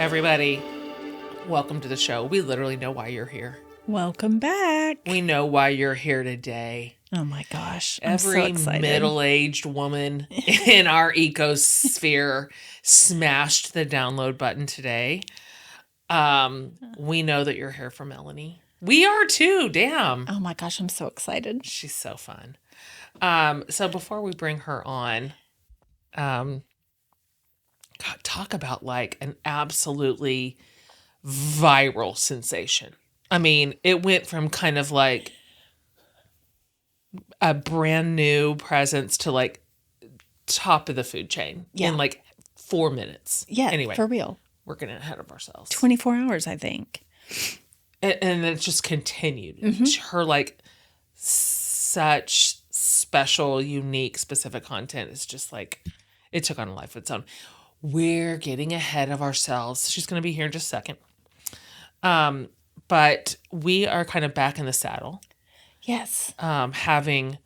everybody. Welcome to the show. We literally know why you're here. Welcome back. We know why you're here today. Oh my gosh. Every I'm so excited. middle-aged woman in our ecosphere smashed the download button today. We know that you're here for Melanie. We are too. Damn. Oh my gosh, I'm so excited. She's so fun. So before we bring her on, God, talk about like an absolutely viral sensation. I mean, it went from kind of like a brand new presence to like top of the food chain in like 4 minutes. Yeah, anyway, for real. We're getting ahead of ourselves. 24 hours, I think. And it just continued. Mm-hmm. Her like such special, unique, specific content is just like, it took on a life of its own. We're getting ahead of ourselves. She's going to be here in just a second. But we are kind of back in the saddle. Yes. Having,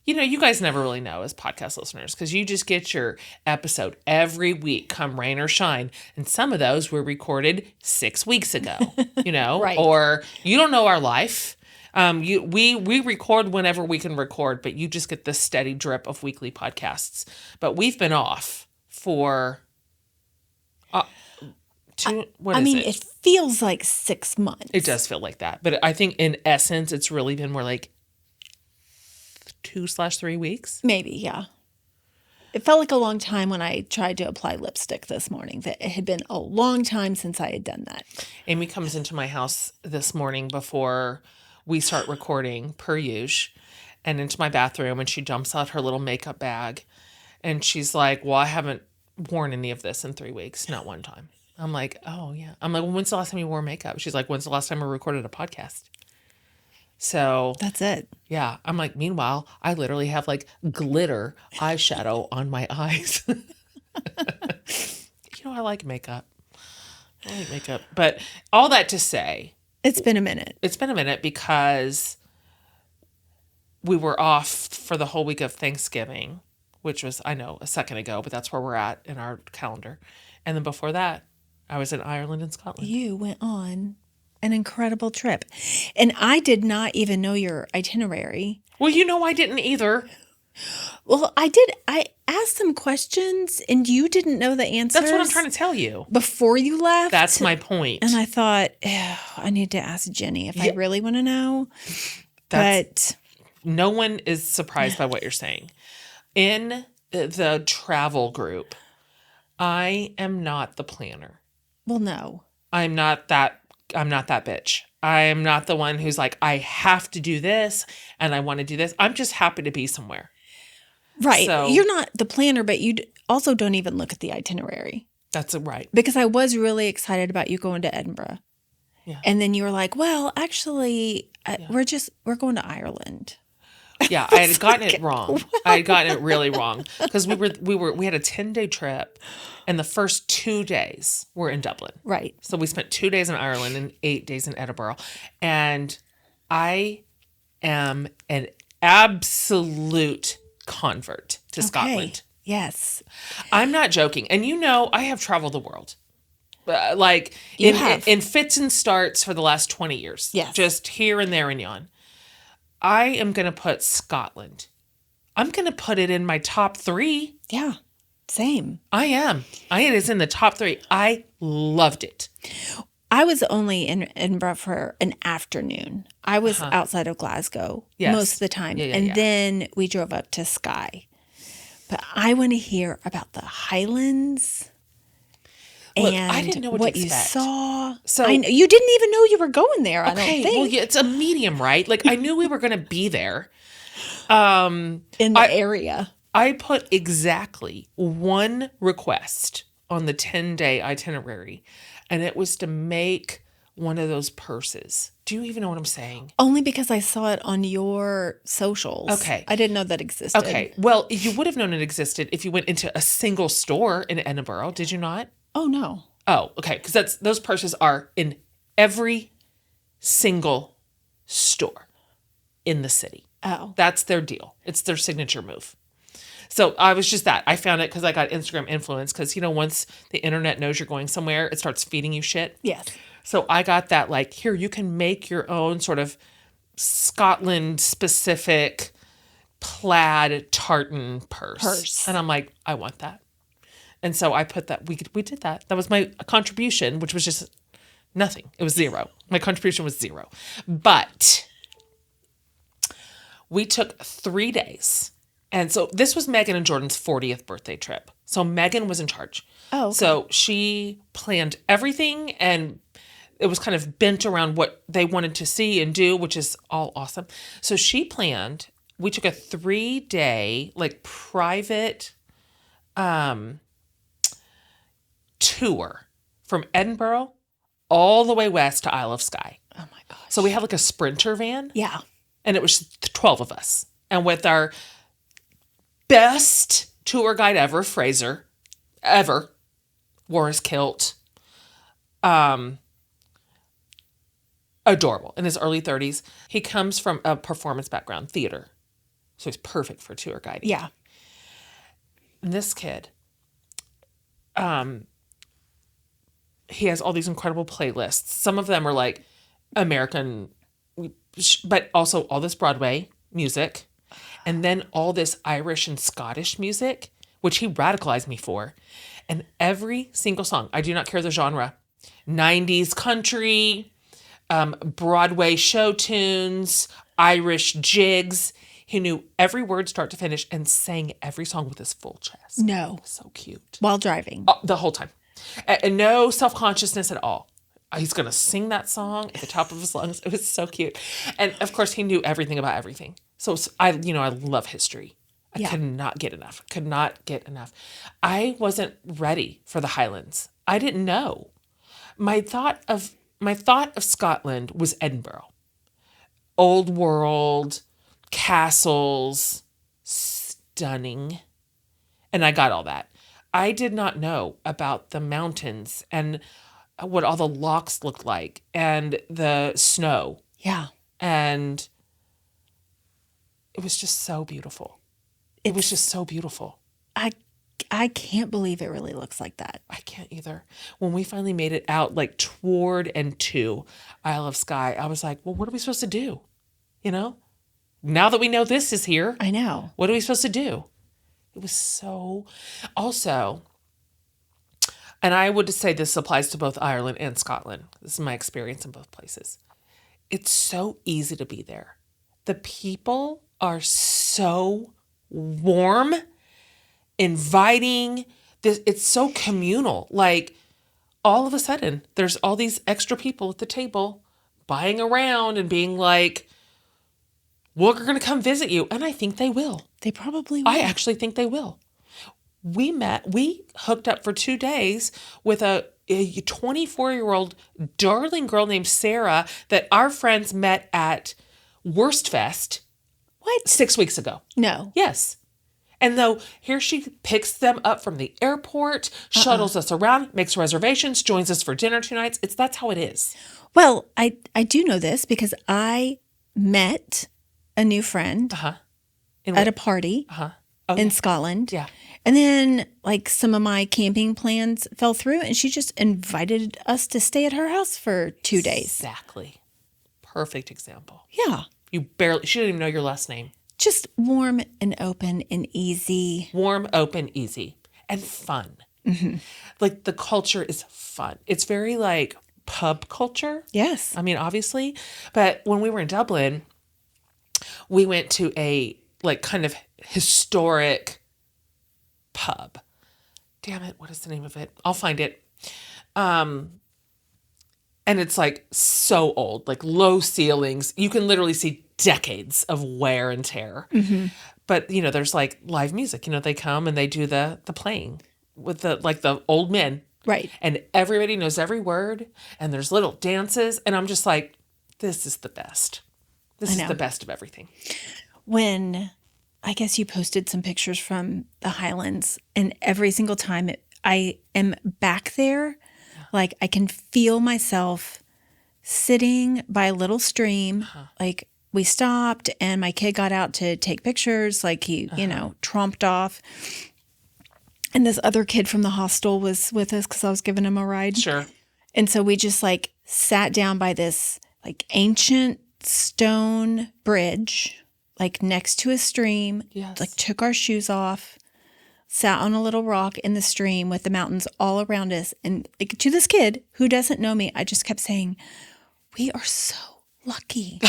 you guys never really know as podcast listeners because you just get your episode every week, come rain or shine. And some of those were recorded 6 weeks ago, Right. Or you don't know our life. We record whenever we can record, but you just get this steady drip of weekly podcasts. But we've been off for it feels like 6 months. It does feel like that. But I think in essence, it's really been more like 2/3 weeks. Maybe, yeah. It felt like a long time when I tried to apply lipstick this morning. That it had been a long time since I had done that. Amy comes into my house this morning before we start recording, per usual, and into my bathroom, and she dumps out her little makeup bag. And she's like, well, I haven't worn any of this in 3 weeks. Not one time. I'm like, oh, yeah. I'm like, well, when's the last time you wore makeup? She's like, when's the last time I recorded a podcast? So that's it. Yeah. I'm like, meanwhile, I literally have like glitter eyeshadow on my eyes. I like makeup. But all that to say. It's been a minute. It's been a minute because we were off for the whole week of Thanksgiving, which was, I know, a second ago, but that's where we're at in our calendar. And then before that, I was in Ireland and Scotland. You went on an incredible trip. And I did not even know your itinerary. Well, I didn't either. Well, I did. I asked some questions and you didn't know the answers. That's what I'm trying to tell you. Before you left. That's my point. And I thought, I need to ask Jenny if I really want to know. But no one is surprised by what you're saying. In the travel group, I am not the planner. Well, no. I'm not that bitch. I am not the one who's like, I have to do this and I want to do this. I'm just happy to be somewhere. Right. So, you're not the planner, but you also don't even look at the itinerary. That's right. Because I was really excited about you going to Edinburgh. Yeah. And then you were like, well, actually, we're going to Ireland. Yeah, I had gotten it wrong. What? I had gotten it really wrong because we had a 10-day trip, and the first 2 days were in Dublin. Right. So we spent 2 days in Ireland and 8 days in Edinburgh, and I am an absolute convert to Scotland. Yes, I'm not joking, and I have traveled the world. Like in fits and starts for the last 20 years. Yes. Just here and there and yon. I am going to put Scotland. I'm going to put it in my top 3. Yeah, same. I am. It is in the top 3. I loved it. I was only in Edinburgh for an afternoon. I was outside of Glasgow most of the time. Then we drove up to Skye. But I want to hear about the Highlands. Look, and I didn't know what to expect. You saw. So you didn't even know you were going there, I don't think. Well, yeah, it's a medium, right? Like, I knew we were going to be there. In the area. I put exactly one request on the 10-day itinerary, and it was to make one of those purses. Do you even know what I'm saying? Only because I saw it on your socials. Okay. I didn't know that existed. Okay. Well, you would have known it existed if you went into a single store in Edinburgh. Did you not? Oh, no. Oh, okay. Because those purses are in every single store in the city. Oh. That's their deal. It's their signature move. So I was just that. I found it because I got Instagram influence because, once the internet knows you're going somewhere, it starts feeding you shit. Yes. So I got that like, here, you can make your own sort of Scotland specific plaid tartan purse. And I'm like, I want that. And so I put that, we did that. That was my contribution, which was just nothing. It was zero. My contribution was zero. But we took 3 days. And so this was Megan and Jordan's 40th birthday trip. So Megan was in charge. Oh, okay. So she planned everything, and it was kind of bent around what they wanted to see and do, which is all awesome. So she planned, we took a 3-day like private tour from Edinburgh all the way west to Isle of Skye. Oh my gosh. So we had like a Sprinter van. Yeah. And it was 12 of us. And with our best tour guide ever, Fraser, wore his kilt. Adorable. In his early 30s. He comes from a performance background, theater. So he's perfect for tour guiding. Yeah. And this kid, he has all these incredible playlists. Some of them are like American, but also all this Broadway music. And then all this Irish and Scottish music, which he radicalized me for. And every single song, I do not care the genre, 90s country, Broadway show tunes, Irish jigs. He knew every word start to finish and sang every song with his full chest. No. So cute. While driving. The whole time. And no self-consciousness at all. He's going to sing that song at the top of his lungs. It was so cute. And of course, he knew everything about everything. So I love history. I could not get enough. I wasn't ready for the Highlands. I didn't know. My thought of Scotland was Edinburgh. Old world, castles, stunning. And I got all that. I did not know about the mountains and what all the lochs looked like and the snow. Yeah. And it was just so beautiful. It was just so beautiful. I can't believe it really looks like that. I can't either. When we finally made it out like toward and to Isle of Skye, I was like, well, what are we supposed to do? Now that we know this is here. I know. What are we supposed to do? It was so... Also, and I would say this applies to both Ireland and Scotland. This is my experience in both places. It's so easy to be there. The people are so warm, inviting. It's so communal. Like, all of a sudden, there's all these extra people at the table buying around and being like, we're going to come visit you. And I think they will. They probably will. I actually think they will. We hooked up for 2 days with a 24-year-old darling girl named Sarah that our friends met at Wurstfest. What? 6 weeks ago. No. Yes. And though here she picks them up from the airport, shuttles us around, makes reservations, joins us for dinner 2 nights. That's how it is. Well, I do know this because I met a new friend at a party in Scotland. Yeah. And then like some of my camping plans fell through and she just invited us to stay at her house for 2 days. Exactly. Perfect example. Yeah. She didn't even know your last name. Just warm and open and easy. Warm, open, easy, and fun. Mm-hmm. Like the culture is fun. It's very like pub culture. Yes. I mean, obviously. But when we were in Dublin, we went to a like kind of historic pub. Damn it. What is the name of it? I'll find it. And it's like so old, like low ceilings. You can literally see decades of wear and tear. Mm-hmm. But, there's like live music. They come and they do the playing with the old men. Right. And everybody knows every word. And there's little dances. And I'm just like, this is the best. This is the best of everything. When I guess you posted some pictures from the Highlands, and every single time I am back there, like I can feel myself sitting by a little stream, like we stopped and my kid got out to take pictures. Like he, tromped off. And this other kid from the hostel was with us because I was giving him a ride. Sure. And so we just like sat down by this like ancient stone bridge, like next to a stream, like took our shoes off, sat on a little rock in the stream with the mountains all around us. And like, to this kid who doesn't know me, I just kept saying, we are so lucky.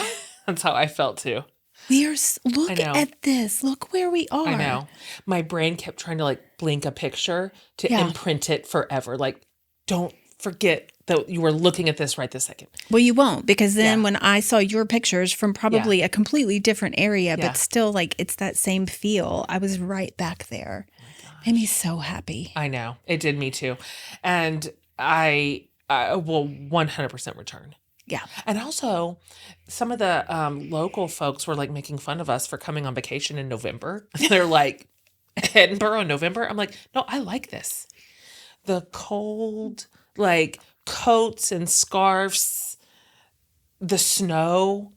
That's how I felt too. Look at this. Look where we are. I know. My brain kept trying to like blink a picture to imprint it forever. Like, don't forget that you were looking at this right this second. Well, you won't, because then when I saw your pictures from probably a completely different area, but still like it's that same feel, I was right back there. Made me so happy. I know. It did me too. And I will 100% return. Yeah. And also, some of the local folks were like making fun of us for coming on vacation in November. They're like, Edinburgh in November? I'm like, no, I like this. The cold, like coats and scarves, the snow.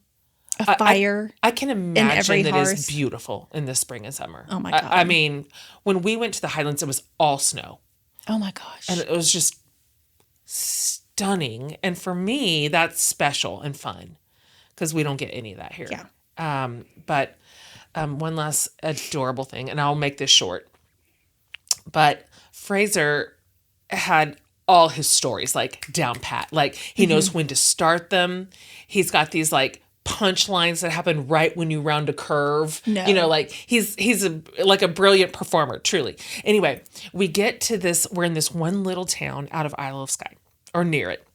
A fire. I can imagine that it's beautiful in the spring and summer. Oh my God. I mean, when we went to the Highlands, it was all snow. Oh my gosh. And it was just stunning. And for me, that's special and fun because we don't get any of that here. Yeah. But one last adorable thing, and I'll make this short. But Fraser had all his stories like down pat. Like he knows when to start them. He's got these like punchlines that happen right when you round a curve. No. Like he's like a brilliant performer, truly. Anyway, we get to this, we're in this one little town out of Isle of Skye, or near it.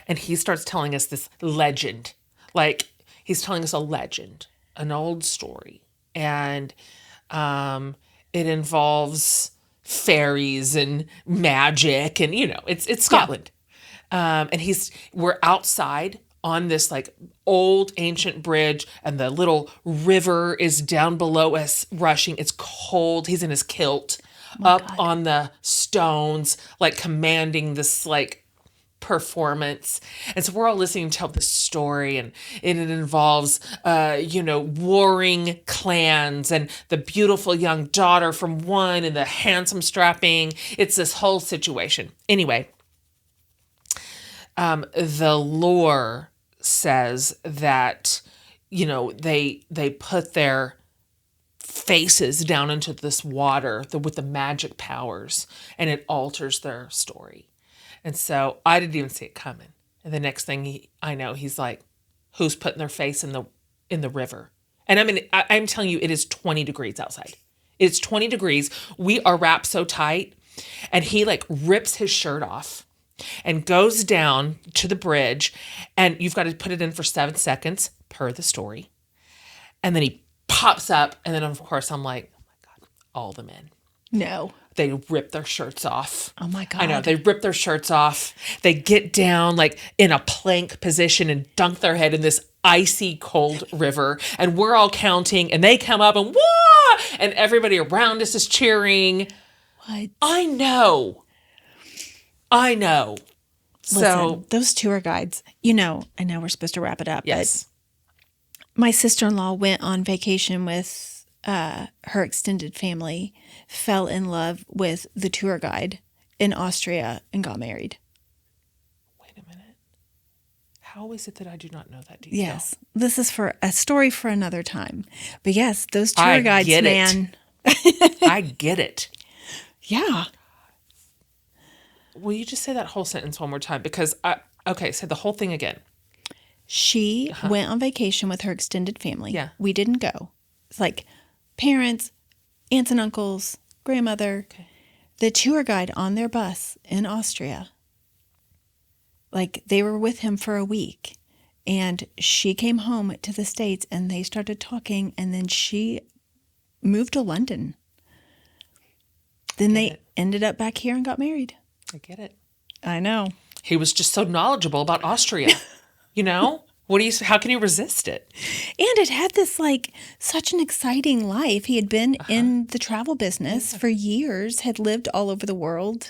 And he starts telling us this legend. Like he's telling us a legend, an old story. And it involves fairies and magic and, it's Scotland. And we're outside on this like old ancient bridge and the little river is down below us rushing. It's cold. He's in his kilt on the stones, like commanding this like performance. And so we're all listening to this story and it involves, warring clans and the beautiful young daughter from one and the handsome strapping. It's this whole situation. Anyway, the lore says that, they put their faces down into this water with the magic powers and it alters their story. And so I didn't even see it coming. And the next thing I know, he's like, who's putting their face in the river? And I mean, I'm telling you, it is 20 degrees outside. It's 20 degrees. We are wrapped so tight. And he like rips his shirt off and goes down to the bridge. And you've got to put it in for 7 seconds per the story. And then he pops up. And then, of course, I'm like, oh my God, all the men. No. They rip their shirts off. Oh my God. I know. They rip their shirts off. They get down like in a plank position and dunk their head in this icy cold river. And we're all counting and they come up and whoa! And everybody around us is cheering. What? I know. Listen, So those tour guides, I know we're supposed to wrap it up. Yes. But my sister-in-law went on vacation with her extended family, fell in love with the tour guide in Austria and got married. Wait a minute. How is it that I do not know that detail? Yes. This is for a story for another time. But yes, those tour guides, man. I get it. Yeah. Will you just say that whole sentence one more time? Because say the whole thing again. She went on vacation with her extended family. Yeah. We didn't go. It's like parents, aunts and uncles, grandmother. Okay. The tour guide on their bus in Austria, like they were with him for a week. And she came home to the States and they started talking. And then she moved to London. Then they ended up back here and got married. I get it. I know. He was just so knowledgeable about Austria. How can you resist it? And it had this like such an exciting life. He had been in the travel business for years, had lived all over the world.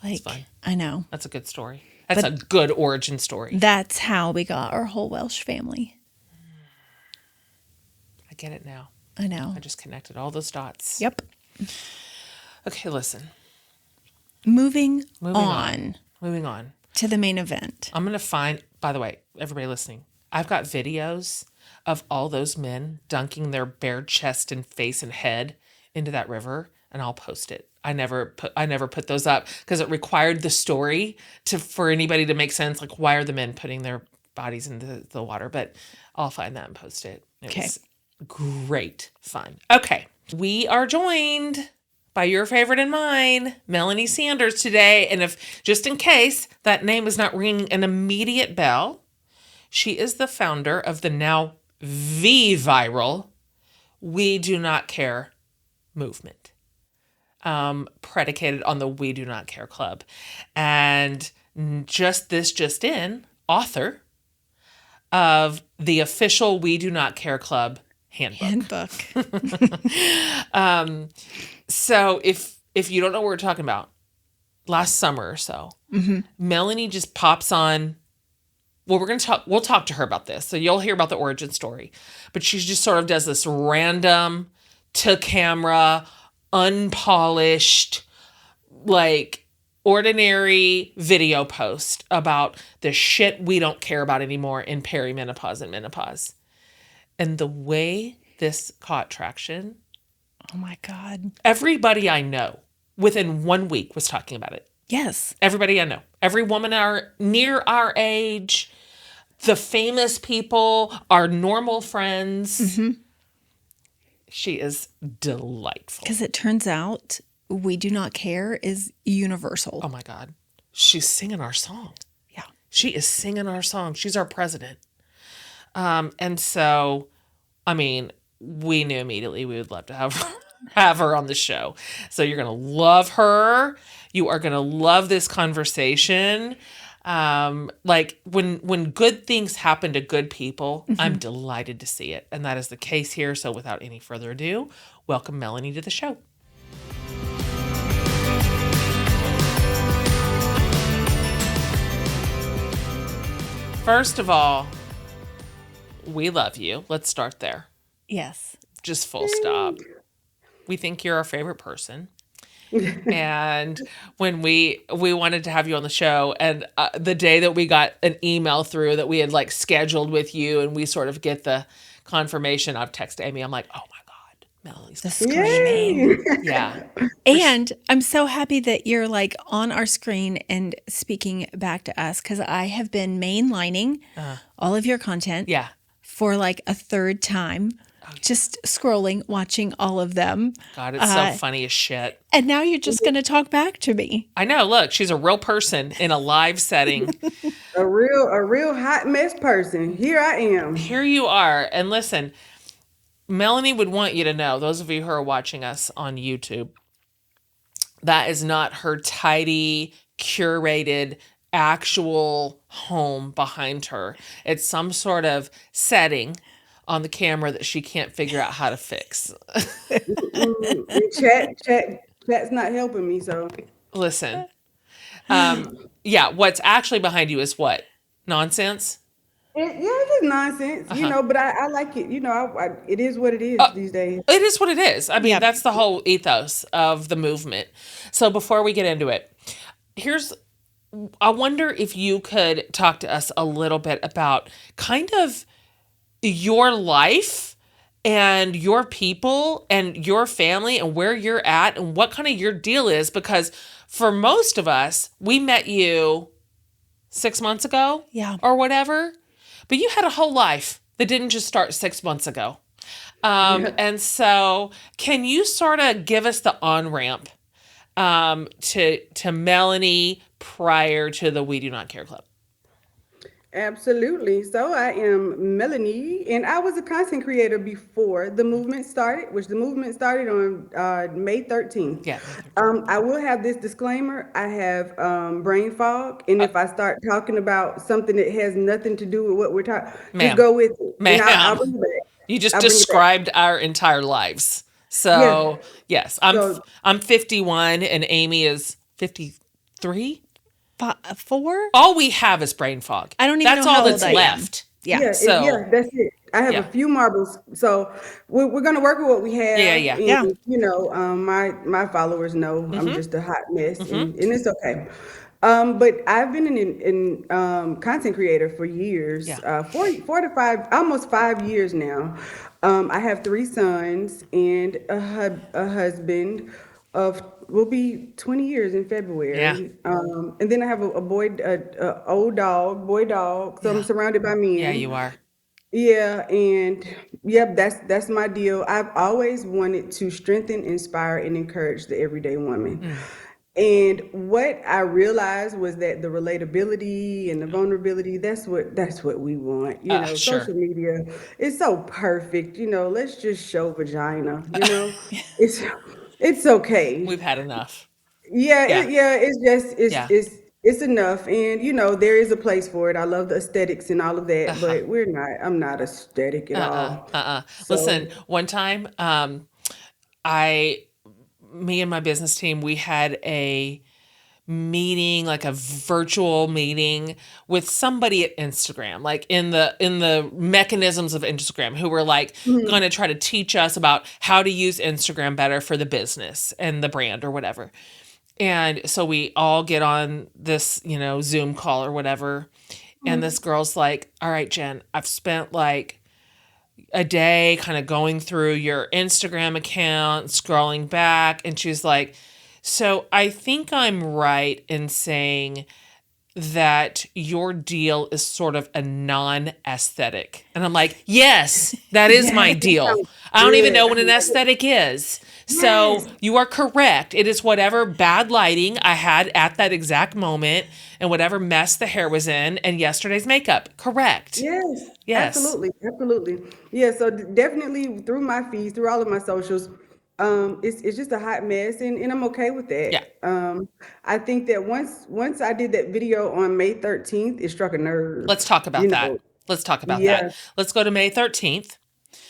Like, I know. That's a good story. That's a good origin story. That's how we got our whole Welsh family. get it now. I know. I just connected all those dots. Yep. Okay, listen. Moving on. Moving on. To the main event. I'm going to find, by the way, everybody listening, I've got videos of all those men dunking their bare chest and face and head into that river, and I'll post it. I never put those up because it required the story for anybody to make sense. Like, why are the men putting their bodies into the water? But I'll find that and post it. It was great fun. Okay. We are joined by your favorite and mine, Melani Sanders, today. And if, just in case that name is not ringing an immediate bell, she is the founder of the now viral We Do Not Care movement, predicated on the We Do Not Care Club. And just in, author of the official We Do Not Care Club handbook. So if you don't know what we're talking about, last summer or so, Melani just pops on. Well, we'll talk to her about this. So you'll hear about the origin story, but she just sort of does this random to camera, unpolished, like ordinary video post about the shit we don't care about anymore in perimenopause and menopause. And the way this caught traction. Oh my God. Everybody I know within 1 week was talking about it. Yes. Everybody I know. Every woman near our age, the famous people, our normal friends. She is delightful. Because it turns out We Do Not Care is universal. Oh my God. She's singing our song. Yeah. She is singing our song. She's our president. And so, I mean, we knew immediately we would love to have her on the show. So you're going to love her. You are going to love this conversation. Like when good things happen to good people, I'm delighted to see it. And that is the case here. So without any further ado, welcome Melani to the show. First of all, we love you. Let's start there. Yes. Just full stop. We think you're our favorite person. And when we wanted to have you on the show, and the day that we got an email through that we had like scheduled with you, and we sort of get the confirmation, I've texted Amy. I'm like, oh my God, Melani's the screaming. Yeah. And I'm so happy that you're like on our screen and speaking back to us, because I have been mainlining all of your content. Yeah. For like a third time. Just scrolling, watching all of them. God, it's so funny as shit. And now you're just going to talk back to me. I know. Look, she's a real person in a live setting. a real hot mess person. Here I am. Here you are. And listen, Melani would want you to know, those of you who are watching us on YouTube, that is not her tidy, curated, actual home behind her. It's some sort of setting on the camera that she can't figure out how to fix. Chat's not helping me, so. Listen. Yeah, what's actually behind you is what? Nonsense? It's just nonsense, but I like it. It is what it is these days. It is what it is. I mean, that's the whole ethos of the movement. So before we get into it, I wonder if you could talk to us a little bit about kind of your life and your people and your family and where you're at and what kind of your deal is. Because for most of us, we met you 6 months ago or whatever, but you had a whole life that didn't just start 6 months ago. And so can you sort of give us the on-ramp to Melani prior to the We Do Not Care Club? Absolutely. So I am Melani, and I was a content creator before the movement started, which the movement started on May 13th. Yeah. I will have this disclaimer. I have brain fog, and if I start talking about something that has nothing to do with what we're talking, just go with it. Ma'am. I'll bring it back. You just described our entire lives. So, yes, I'm 51 and Amy is 53. 4? All we have is brain fog. I don't even that's know all how that's old left. Yeah. That's it. I have a Yeah. few marbles. So we're going to work with what we Yeah. have. Yeah. And, Yeah. my followers know I'm Mm-hmm. just a hot mess, Mm-hmm. and it's okay. But I've been in content creator for years, Yeah. 4 to 5, almost 5 years now. I have 3 sons and a husband of will be 20 years in Yeah. February. And then I have a boy, old dog, boy dog. So I'm Yeah. surrounded by Yeah, men. you are. Yeah, and yep, that's my deal. I've always wanted to strengthen, inspire, and encourage the everyday woman. Mm. And what I realized was that the relatability and the vulnerability, that's what we want. Sure. Social media is so perfect. Let's just show vagina. It's it's okay. We've had enough. Yeah, Yeah. it's just Yeah. it's enough, and there is a place for it. I love the aesthetics and all of that, Uh-huh. but I'm not aesthetic at all. Listen, So, one time, I, me and my business team, we had a meeting, like a virtual meeting with somebody at Instagram, like in the mechanisms of Instagram, who were like going mhm, to try to teach us about how to use Instagram better for the business and the brand or whatever. And so we all get on this, Zoom call or whatever. And this mhm, girl's like, "All right, Jen, I've spent like a day kind of going through your Instagram account, scrolling back." And she's like, "So I think I'm right in saying that your deal is sort of a non-aesthetic." And I'm like, "Yes, that is yes, my that deal. sounds I don't even good. know I what an love it. aesthetic is." So Yes, you are correct. It is whatever bad lighting I had at that exact moment and whatever mess the hair was in and yesterday's makeup. Correct. yes, Yes. absolutely, absolutely. Yeah, so definitely through my feeds, through all of my socials, it's just a hot mess, and I'm okay with Yeah. that. I think that once I did that video on May 13th, it struck a nerve. Let's talk about You that. know, Let's talk about that. yeah. Let's go to May 13th.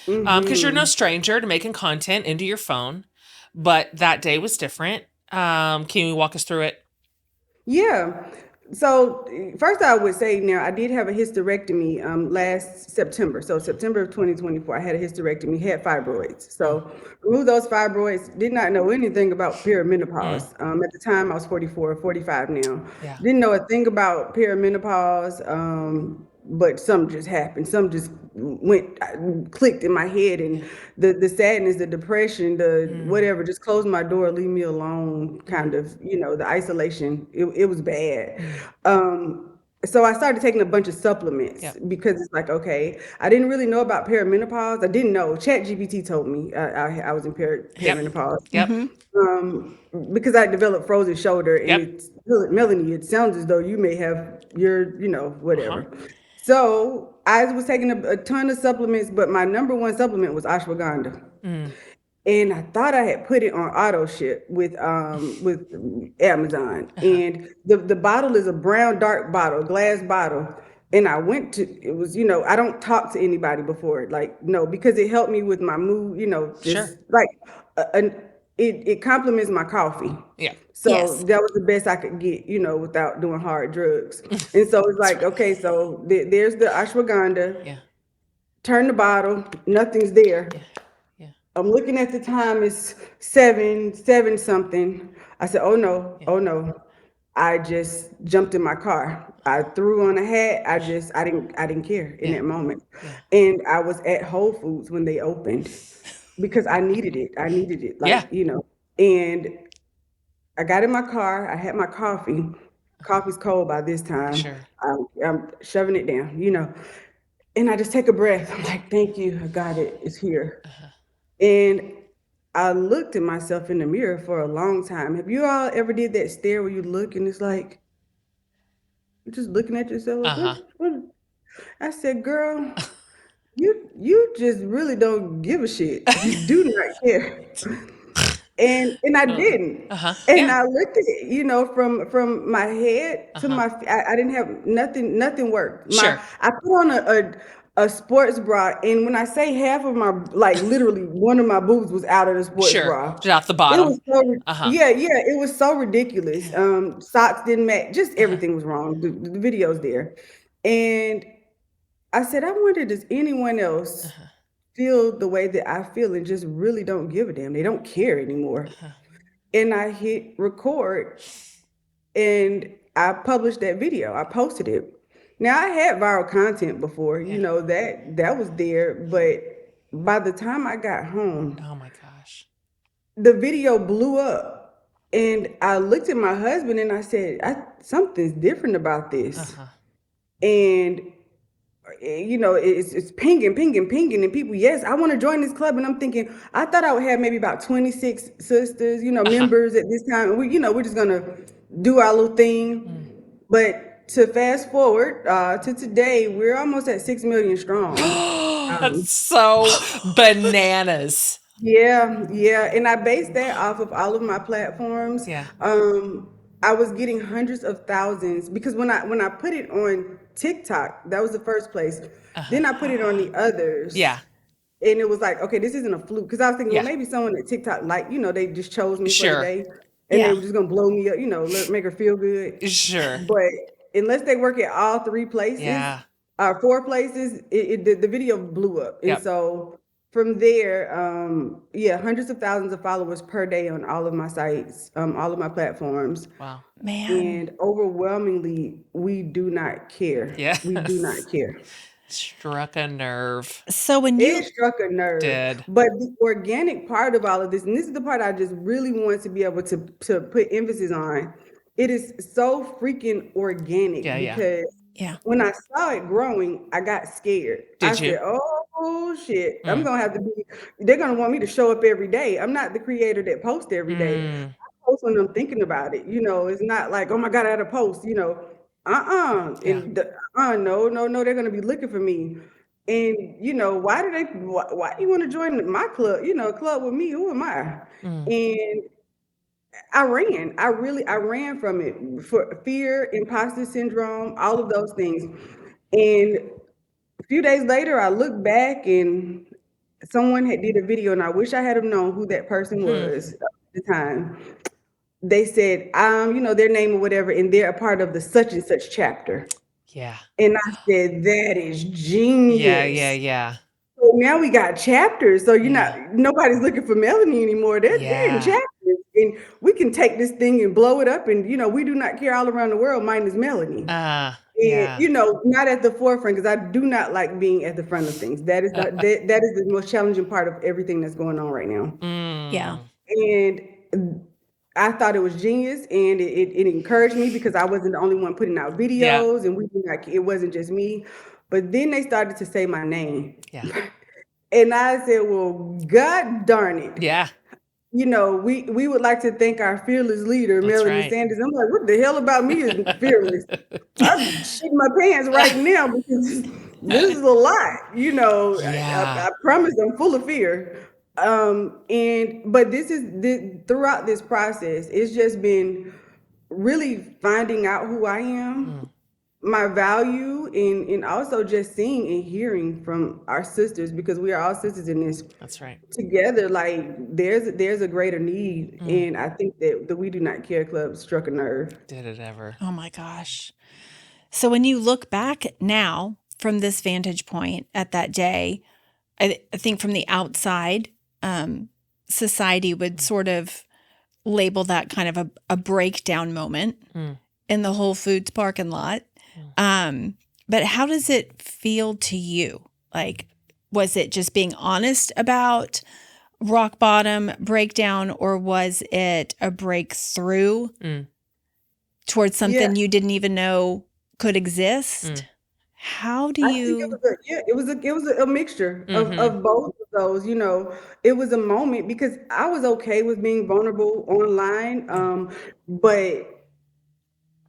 Because you're no Hmm. stranger to making content into your phone, but that day was different. Can you walk us through it? Yeah. So first, I would say now I did have a hysterectomy last September. So September of 2024, I had a hysterectomy, had fibroids. Mm, So removed those fibroids. Did not know anything about mm, perimenopause. At the time, I was 44, 45 now. yeah. Didn't know a thing about perimenopause. But some just happened. Some just went clicked in my head, and Yeah. the sadness, the depression, the Mm, whatever, just close my door, leave me alone, kind mm, of, the isolation. It was bad. mm. So I started taking a bunch of supplements Yep. because it's like, okay, I didn't really know about perimenopause. I didn't know. ChatGPT told me I was in Yep. perimenopause. Yep. Mm-hmm. Because I developed frozen shoulder, and Yep. it's Melanie, it sounds as though you may have your, Uh-huh. whatever. So I was taking a ton of supplements, but my number one supplement was ashwagandha. Mm. And I thought I had put it on auto ship with Amazon. Uh-huh. And the bottle is a brown dark bottle, glass bottle. And I went to it was, I don't talk to anybody before, like no, because it helped me with my mood, Sure. just like it complements my coffee. Yeah. So Yes. that was the best I could get, without doing hard drugs. And so it's That's like, right. okay, so there's the ashwagandha, Yeah. turn the bottle, nothing's there. Yeah. Yeah. I'm looking at the time, it's seven something. I said, oh no, Yeah. oh no. I just jumped in my car. I threw on a hat. I didn't care in Yeah. that moment. Yeah. And I was at Whole Foods when they opened because I needed it. I needed it, Yeah. And I got in my car. I had my coffee. Coffee's cold by this time. Sure. I'm shoving it down. And I just take a breath. I'm like, thank you. I got it. It's here. Uh-huh. And I looked at myself in the mirror for a long time. Have you all ever did that stare where you look and it's like you're just looking at yourself like Uh-huh. what? I said, girl, you just really don't give a shit. You do not care. And I Uh-huh. didn't. Uh-huh. And Yeah. I looked at it, from my head to Uh-huh. my feet. I didn't have nothing worked. Sure. I put on a sports bra, and when I say half of my, like literally one of my boobs was out of the sports Sure. bra. Just out the It was bottom. Uh-huh. yeah, it was so ridiculous. Yeah. Socks didn't match, just Uh-huh. everything was wrong. The video's there. And I said, I wonder, does anyone else feel the way that I feel and just really don't give a damn? They don't care anymore. And I hit record and I published that video. I posted it. Now I had viral content before, Yeah. that was there, but by the time I got home, Oh my gosh. the video blew up. And I looked at my husband and I said, something's different about this. And it's pinging, and people, yes, I want to join this club. And I'm thinking, I thought I would have maybe about 26 sisters, members at this time. We're just gonna do our little thing. But to fast forward to today, we're almost at 6 million strong. That's so bananas. Yeah. And I based that off of all of my platforms. Yeah. I was getting hundreds of thousands because when I put it on TikTok, that was the first place. Then I put it on the others. Yeah. And it was like, okay, this isn't a fluke. Because I was thinking, Yeah. well, maybe someone at TikTok, they just chose me for Sure. the day. And they were just going to blow me up, make her feel good. Sure. But unless they work at all 3 places, Yeah. 4 places, the video blew up. And Yep. so from there, hundreds of thousands of followers per day on all of my sites, all of my platforms. Wow. Man. And overwhelmingly, we do not care. Yes. We do not care. Struck a nerve. So when you It struck a nerve. Did. But the organic part of all of this, and this is the part I just really want to be able to put emphasis on, it is so freaking organic because when I saw it growing, I got scared. I said, oh shit, I'm gonna have to they're gonna want me to show up every day. I'm not the creator that posts every day. I post when I'm thinking about it. It's not like, oh my God, I had a post, no, they're gonna be looking for me. And why do you want to join my club? Club with me? Who am I? And I ran from it for fear, imposter syndrome, all of those things. And a few days later, I looked back and someone had did a video, and I wish I had have known who that person was at the time. They said, their name or whatever, and they're a part of the such and such chapter. Yeah. And I said, that is genius. Yeah. So now we got chapters. So nobody's looking for Melanie anymore. They're in chapters. And we can take this thing and blow it up. And, we do not care all around the world, minus Melanie. And, not at the forefront, because I do not like being at the front of things. That is that is the most challenging part of everything that's going on right now. Yeah. And I thought it was genius, and it encouraged me because I wasn't the only one putting out videos, and it wasn't just me. But then they started to say my name. Yeah. And I said, well, God darn it. Yeah. We would like to thank our fearless leader, Melani Sanders. I'm like, what the hell about me is fearless? I'm shitting my pants right now because this is a lot. I promise I'm full of fear. But throughout this process, it's just been really finding out who I am, my value, and also just seeing and hearing from our sisters, because we are all sisters in this. That's right. Together, like there's a greater need, and I think that the We Do Not Care Club struck a nerve. Did it ever? Oh my gosh. So when you look back now from this vantage point at that day, I think from the outside, society would sort of label that kind of a breakdown moment in the Whole Foods parking lot. But how does it feel to you? Like, was it just being honest about rock bottom, breakdown, or was it a breakthrough towards something you didn't even know could exist? How do you? It was a mixture of both of those. It was a moment because I was okay with being vulnerable online, but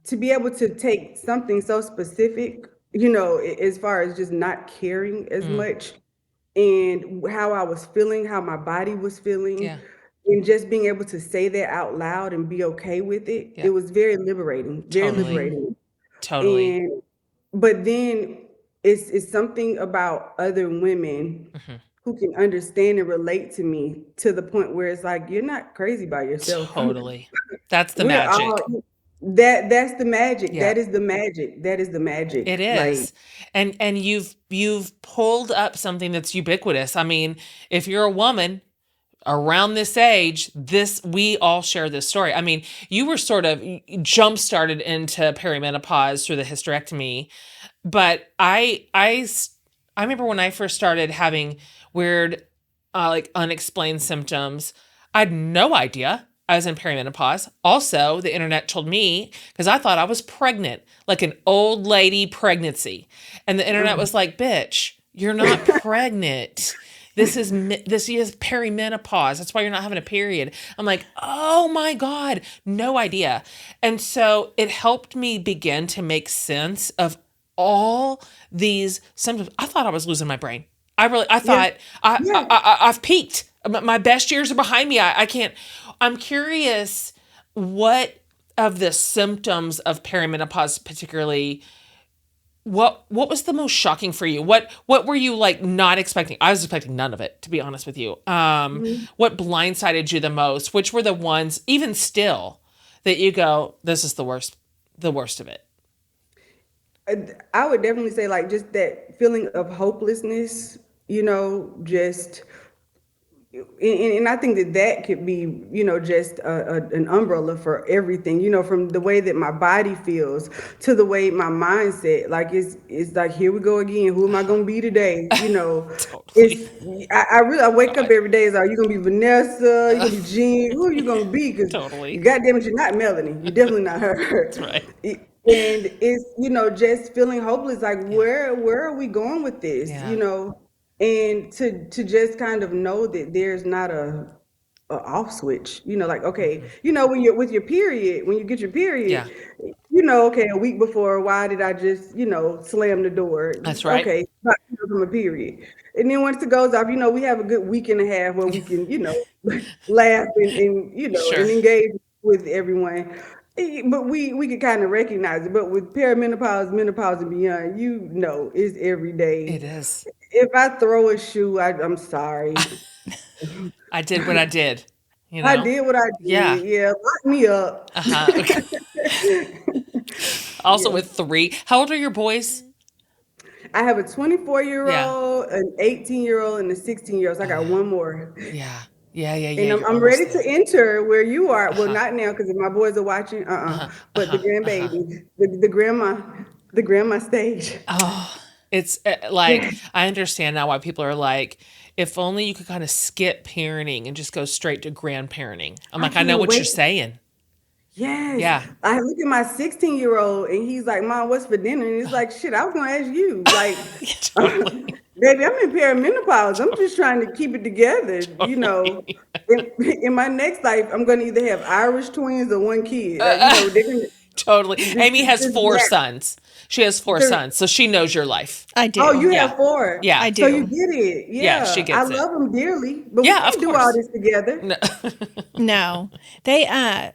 to be able to take something so specific, as far as just not caring as much, and how I was feeling, how my body was feeling, and just being able to say that out loud and be okay with it, it was very liberating, liberating. Totally. But then it's something about other women who can understand and relate to me to the point where it's like, you're not crazy by yourself. Totally. That's the magic. That's the magic. Yeah. That is the magic. That is the magic. It Like, is. And you've pulled up something that's ubiquitous. I mean, if you're a woman around this age, we all share this story. I mean, you were sort of jump started into perimenopause through the hysterectomy, but I remember when I first started having weird, like unexplained symptoms. I had no idea I was in perimenopause. Also, the internet told me, because I thought I was pregnant, like an old lady pregnancy. And the internet was like, bitch, you're not pregnant. This is perimenopause. That's why you're not having a period. I'm like, oh my God, no idea. And so it helped me begin to make sense of all these symptoms. I thought I was losing my brain. I thought I've peaked. My best years are behind me. I can't. I'm curious what of the symptoms of perimenopause, particularly, what was the most shocking for you? What were you like not expecting? I was expecting none of it, to be honest with you. What blindsided you the most? Which were the ones, even still, that you go, this is the worst of it? I would definitely say like just that feeling of hopelessness, just and I think that could be, just an umbrella for everything, from the way that my body feels to the way my mindset, like it's like, here we go again. Who am I going to be today? Totally. I wake up every day. Is, are you going to be Vanessa? You going to be Jean? Who are you going to be? Because Totally. goddamn it, you're not Melanie. You're definitely not her. That's right. And it's, just feeling hopeless. Like, where are we going with this? Yeah. And to just kind of know that there's not a off switch, like, okay, when you're with your period, when you get your period, Yeah. Okay, a week before, why did I just, slam the door? That's right. Okay, from a period. And then once it goes off, we have a good week and a half where we can, laugh and Sure. and engage with everyone. But we could kind of recognize it. But with perimenopause, menopause, and beyond, it's every day. It is. If I throw a shoe, I'm sorry. I did what I did. I did what I did. Yeah, lock me up. Okay. Also, with 3. How old are your boys? I have a 24-year-old, an 18-year-old, and a 16-year-old. So I got one more. Yeah. And I'm ready to enter where you are. Well, not now, because if my boys are watching, but the grandbaby, the grandma stage. Oh, it's like, I understand now why people are like, if only you could kind of skip parenting and just go straight to grandparenting. I'm like, I know what you're saying. Yes. Yeah. I look at my 16-year-old and he's like, Mom, what's for dinner? And he's like, shit, I was going to ask you. Like, baby, I'm in perimenopause. I'm just trying to keep it together. Totally. In my next life, I'm going to either have Irish twins or one kid. Like, they're gonna, totally. Amy has 4 sons. She has 4 sons, so she knows your life. I do. Oh, you have 4? Yeah. I do. So you get it. Yeah. She gets it. I love them dearly, but we can't do all this together. No. They,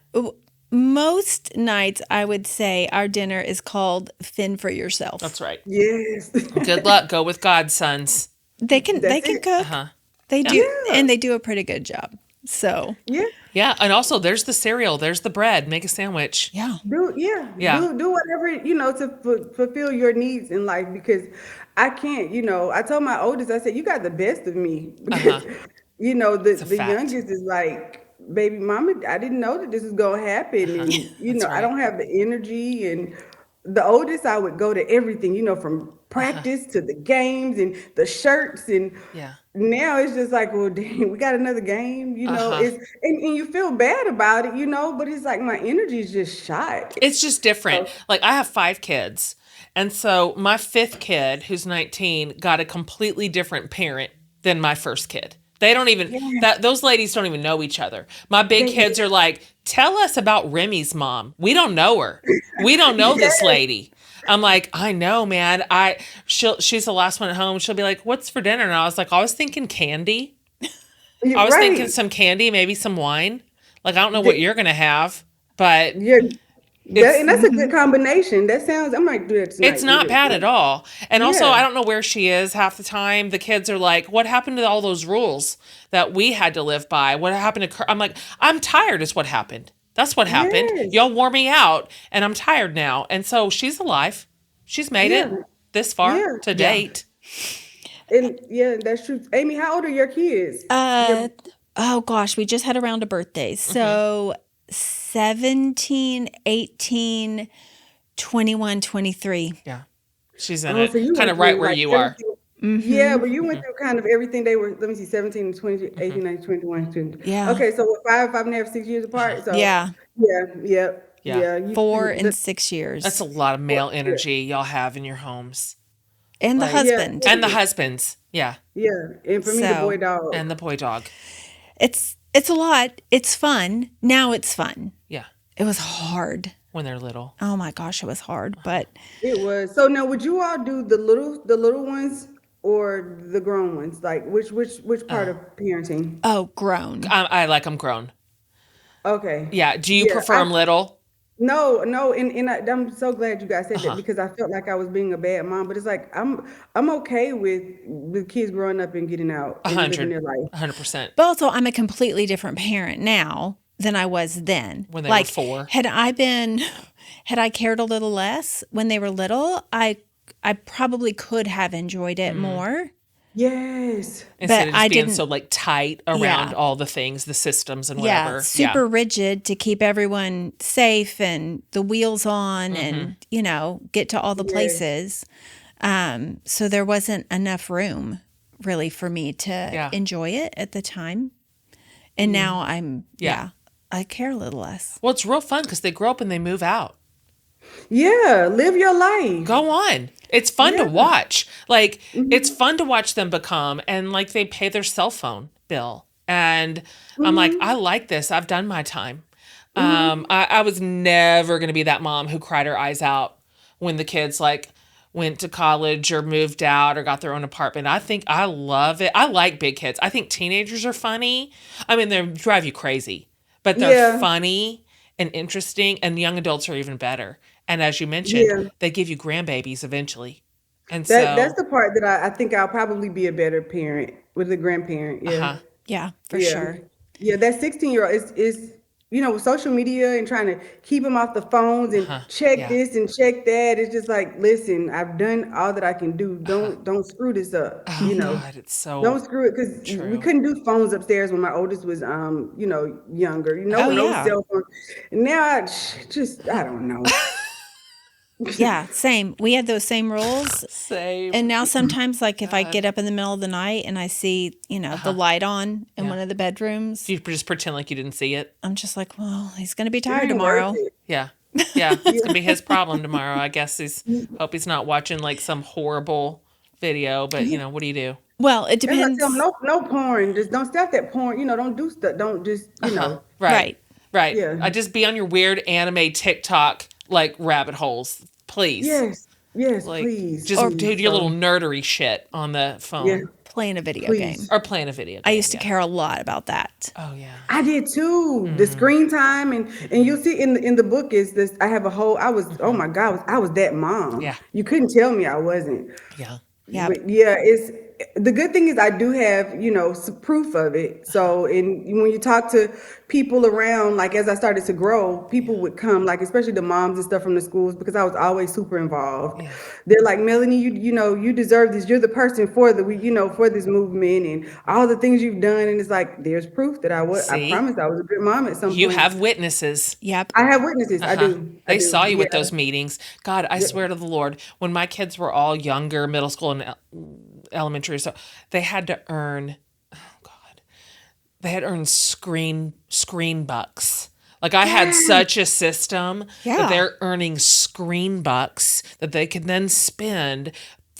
most nights, I would say our dinner is called Fend for Yourself. That's right. Yes. Good luck. Go with God, sons. They can cook. They do, and they do a pretty good job. So yeah, and also there's the cereal, there's the bread. Make a sandwich. Yeah. Do whatever to fulfill your needs in life, because I can't. I told my oldest, I said, you got the best of me, because the youngest is like, baby mama, I didn't know that this was gonna happen, and I don't have the energy. And the oldest, I would go to everything, from practice to the games and the shirts, and now it's just like, well, dang, we got another game, it's and you feel bad about it, but it's like my energy is just shot. It's just different. Like, I have 5 kids, and so my 5th kid, who's 19, got a completely different parent than my first kid. They don't even those ladies don't even know each other. My big kids are like, tell us about Remy's mom. We don't know her. We don't know this lady. I'm like, I know, man. She's the last one at home. She'll be like, what's for dinner? And I was like, I was thinking candy. I was thinking some candy, maybe some wine. Like, I don't know what you're gonna have, but and that's a good combination. That sounds, I might do that tonight. It's not bad at all. And also, I don't know where she is half the time. The kids are like, what happened to all those rules that we had to live by? What happened to I'm like, I'm tired is what happened. That's what happened. Yes. Y'all wore me out, and I'm tired now. And so she's alive. She's made it this far to date. And that's true. Amy, how old are your kids? Oh gosh, we just had a round of birthdays. So 17, 18, 21, 23. Yeah. She's in it. So kind of right where you are. Yeah, but you went through kind of everything they were, let me see, 17, 20, 18, 19, 21, 22. Yeah. Okay, so what, 5.5, 6 years apart? So Yeah. Yeah. 4 and 6 years. That's a lot of male energy y'all have in your homes. And the husband. And the husbands. Yeah. Yeah. And for me, the boy dog. And the boy dog. It's a lot. It's fun. Now it's fun. Yeah. It was hard. When they're little. Oh my gosh, it was hard, but it was. So now would you all do the little ones or the grown ones? Like which part of parenting? Oh, grown. I like them grown. Okay. Yeah. Do you prefer them little? No, and I'm so glad you guys said that because I felt like I was being a bad mom. But it's like I'm okay with the kids growing up and getting out and living their life. 100%. But also, I'm a completely different parent now than I was then. When they were 4. Had I cared a little less when they were little, I probably could have enjoyed it more. Yes. Instead of just being so like tight around all the things, the systems and whatever. Yeah, super rigid to keep everyone safe and the wheels on and, get to all the places. So there wasn't enough room really for me to enjoy it at the time. And now I care a little less. Well, it's real fun because they grow up and they move out. Yeah, live your life. Go on. It's fun to watch. Like, it's fun to watch them become, and like they pay their cell phone bill. And I'm like, I like this. I've done my time. I was never going to be that mom who cried her eyes out when the kids like went to college or moved out or got their own apartment. I think I love it. I like big kids. I think teenagers are funny. I mean, they drive you crazy, but they're funny and interesting, and young adults are even better. And as you mentioned, they give you grandbabies eventually. And that's the part that I think I'll probably be a better parent with a grandparent. Yeah. Yeah, for sure. Yeah, that 16-year-old is with social media and trying to keep them off the phones and check this and check that. It's just like, listen, I've done all that I can do. Don't screw this up. God, it's so don't screw it because we couldn't do phones upstairs when my oldest was younger. No cell phone. And now I don't know. Yeah, same. We had those same rules. Same. And now sometimes, like, if I get up in the middle of the night and I see, the light on in one of the bedrooms. You just pretend like you didn't see it? I'm just like, well, he's going to be tired tomorrow. Yeah. Yeah. It's going to be his problem tomorrow. I guess hope he's not watching, like, some horrible video. But, what do you do? Well, it depends. No porn. Just don't stop that porn. Don't do stuff. Don't just, Right. Yeah. I just be on your weird anime TikTok, like, rabbit holes. Please. Yes, like, please. Just do your little nerdery shit on the phone. Yeah. Playing a video game. Or playing a video game. I used to care a lot about that. Oh, yeah. I did too. The screen time. And you'll see in the book is this, I have a whole, oh my God, I was that mom. Yeah. You couldn't tell me I wasn't. Yeah. But it's the good thing is I do have, some proof of it. So, when you talk to people around, like as I started to grow, people would come, like especially the moms and stuff from the schools, because I was always super involved. Yeah. They're like, Melanie, you deserve this. You're the person for for this movement and all the things you've done. And it's like, there's proof that I promise I was a good mom at some point. You have witnesses. Yep. I have witnesses. I do. They saw you at those meetings. God, I swear to the Lord, when my kids were all younger, middle school and elementary, so they had to earn, screen bucks. Like I had such a system that they're earning screen bucks that they could then spend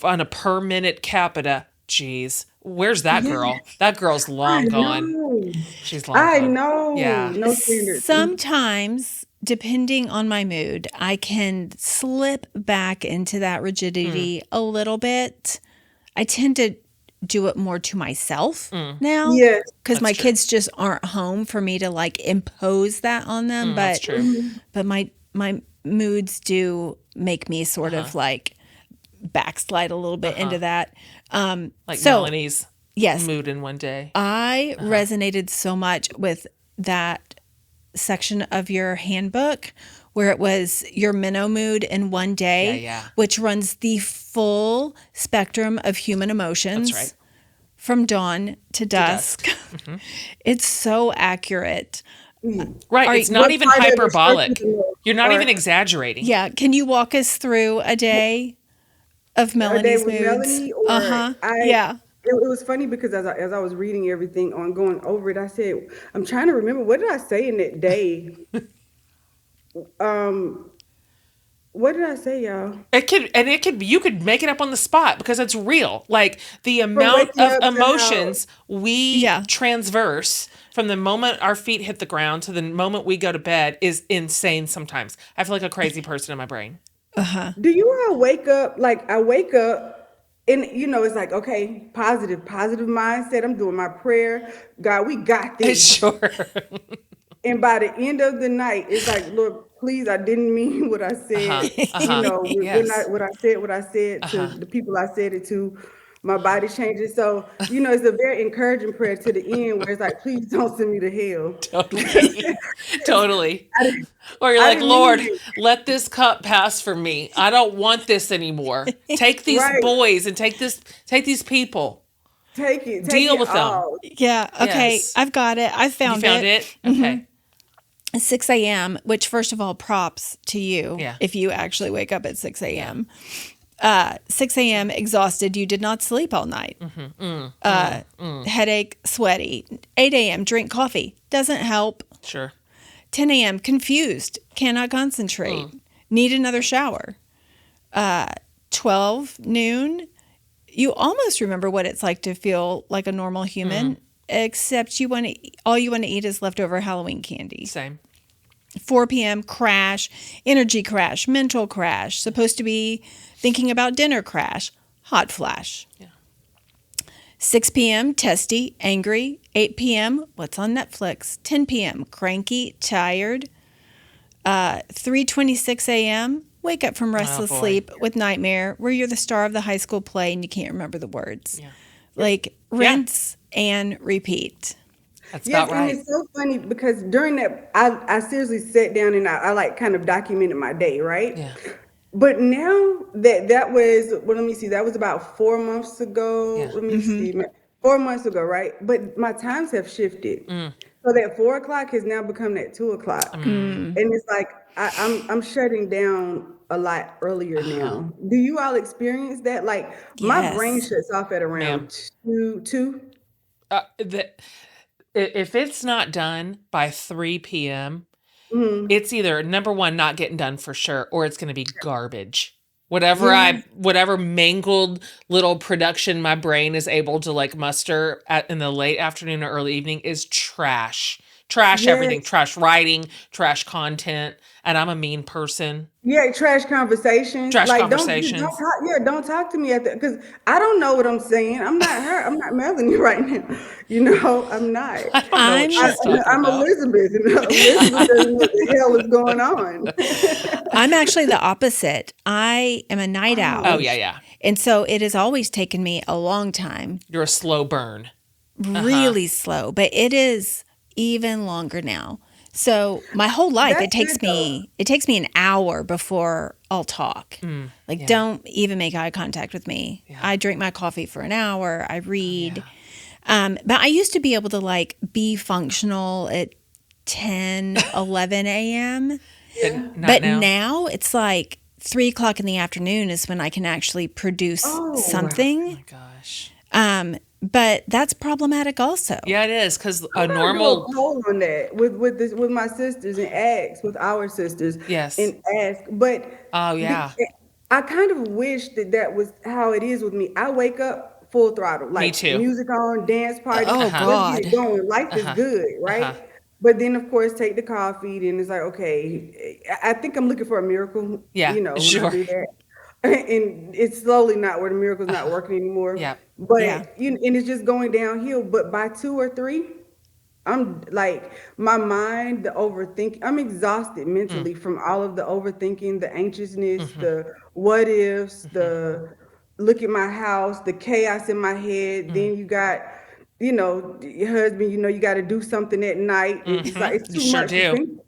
on a per minute capita. Jeez, where's that girl? That girl's long gone. She's long gone. I know. Yeah. No standards. Sometimes, depending on my mood, I can slip back into that rigidity a little bit. I tend to do it more to myself now. Yes. Because my kids just aren't home for me to like impose that on them. That's true. But my moods do make me sort of like backslide a little bit into that. Like Melanie's mood in one day. I resonated so much with that section of your handbook where it was your Meno mood in one day, which runs the full spectrum of human emotions. That's right. From dawn to dusk. Mm-hmm. It's so accurate. Right. It's not even hyperbolic. You're not even exaggerating. Yeah. Can you walk us through a day of Melani's moods? Melanie, yeah. It was funny because as I was reading everything on going over it, I said, I'm trying to remember, what did I say in that day? What did I say, y'all? You could make it up on the spot because it's real. Like the amount of emotions we transverse from the moment our feet hit the ground to the moment we go to bed is insane sometimes. I feel like a crazy person in my brain. Do you all wake up, like I wake up and, it's like, okay, positive mindset. I'm doing my prayer. God, we got this. Sure. And by the end of the night, it's like, Lord, please, I didn't mean what I said. When I said to the people I said it to, my body changes. So, it's a very encouraging prayer to the end where it's like, please don't send me to hell. Totally. Or you're like, Lord, let this cup pass from me. I don't want this anymore. Take these boys and take these people. Deal with them. Yeah. Okay. Yes. I've got it. I found it. You found it? Okay. Mm-hmm. 6 a.m., which first of all, props to you if you actually wake up at 6 a.m. 6 a.m. exhausted. You did not sleep all night. Headache, sweaty. 8 a.m. drink coffee. Doesn't help. Sure. 10 a.m. confused. Cannot concentrate. Need another shower. 12 noon. You almost remember what it's like to feel like a normal human. Except all you want to eat is leftover Halloween candy. Same. 4 p.m. crash, energy crash, mental crash, supposed to be thinking about dinner crash, hot flash. Yeah. 6 p.m. testy, angry. 8 p.m. what's on Netflix. 10 p.m. cranky, tired. 3:26 a.m. wake up from restless sleep with nightmare where you're the star of the high school play and you can't remember the words. Yeah. Like rinse and repeat. That's about right. And it's so funny because during that, I seriously sat down and I like kind of documented my day, right? Yeah. But now that was, well, let me see, that was about 4 months ago. Yeah. Let me see, 4 months ago, right? But my times have shifted. So that 4 o'clock has now become that 2 o'clock. And it's like, I'm shutting down a lot earlier now. Do you all experience that? Like my brain shuts off at around 2. If it's not done by 3 p.m., it's either number one, not getting done for sure, or it's going to be garbage. Whatever mangled little production my brain is able to like muster in the late afternoon or early evening is trash. Everything, trash writing, trash content. And I'm a mean person. Yeah, trash conversations. Don't talk to me because I don't know what I'm saying. I'm not her. I'm not Melanie right now. I'm not. I'm Elizabeth. Elizabeth doesn't know what the hell is going on. I'm actually the opposite. I am a night owl. Oh, yeah. And so it has always taken me a long time. You're a slow burn. Really slow. But it is even longer now. So my whole life, it takes me an hour before I'll talk. Don't even make eye contact with me. Yeah. I drink my coffee for an hour. I read. But I used to be able to like be functional at 10, 11 a.m. But now it's like 3 o'clock in the afternoon is when I can actually produce something. Oh my gosh. But that's problematic also. Yeah, it is because a normal poll on that with my sisters and ask with our sisters. Yes. And ask, but I kind of wish that was how it is with me. I wake up full throttle, like me too. Music on, dance party. Oh God, let's get going. Life is good, right? But then, of course, take the coffee. Then it's like, okay, I think I'm looking for a miracle. Yeah, when I do that. And it's slowly not where the miracle's not working anymore. Yeah. But and it's just going downhill. But by 2 or 3, I'm like my mind, the overthinking. I'm exhausted mentally from all of the overthinking, the anxiousness, the what ifs, the look at my house, the chaos in my head. Then you got your husband, you got to do something at night. It's like, it's You too sure much to do. think.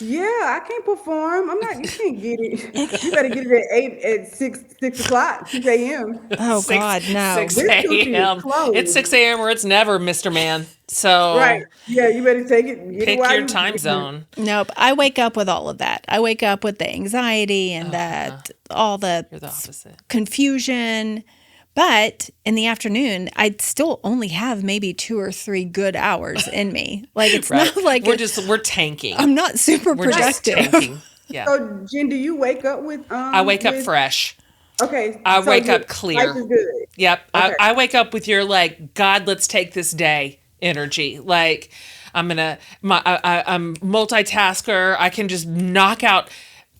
Yeah, I can't perform. You can't get it. You better get it at 6 o'clock, 6 a.m. Oh God, no. 6 This sushi is a.m. It's closed. 6 a.m. or it's never, Mr. Man. Right. So Yeah, you better take it, get it pick while your you time can. zone. Nope. I wake up with all of that. I wake up with the anxiety and all the You're the opposite. confusion. But in the afternoon, I'd still only have maybe 2 or 3 good hours in me. Like, it's Right. not like We're tanking. I'm not super We're just productive. tanking. Yeah. So, Jen, do you wake up with I wake up fresh. Okay, I so wake your up life clear. is good. Yep. Okay. I wake up with your like, God, let's take this day energy. Like I'm multitasker. I can just knock out,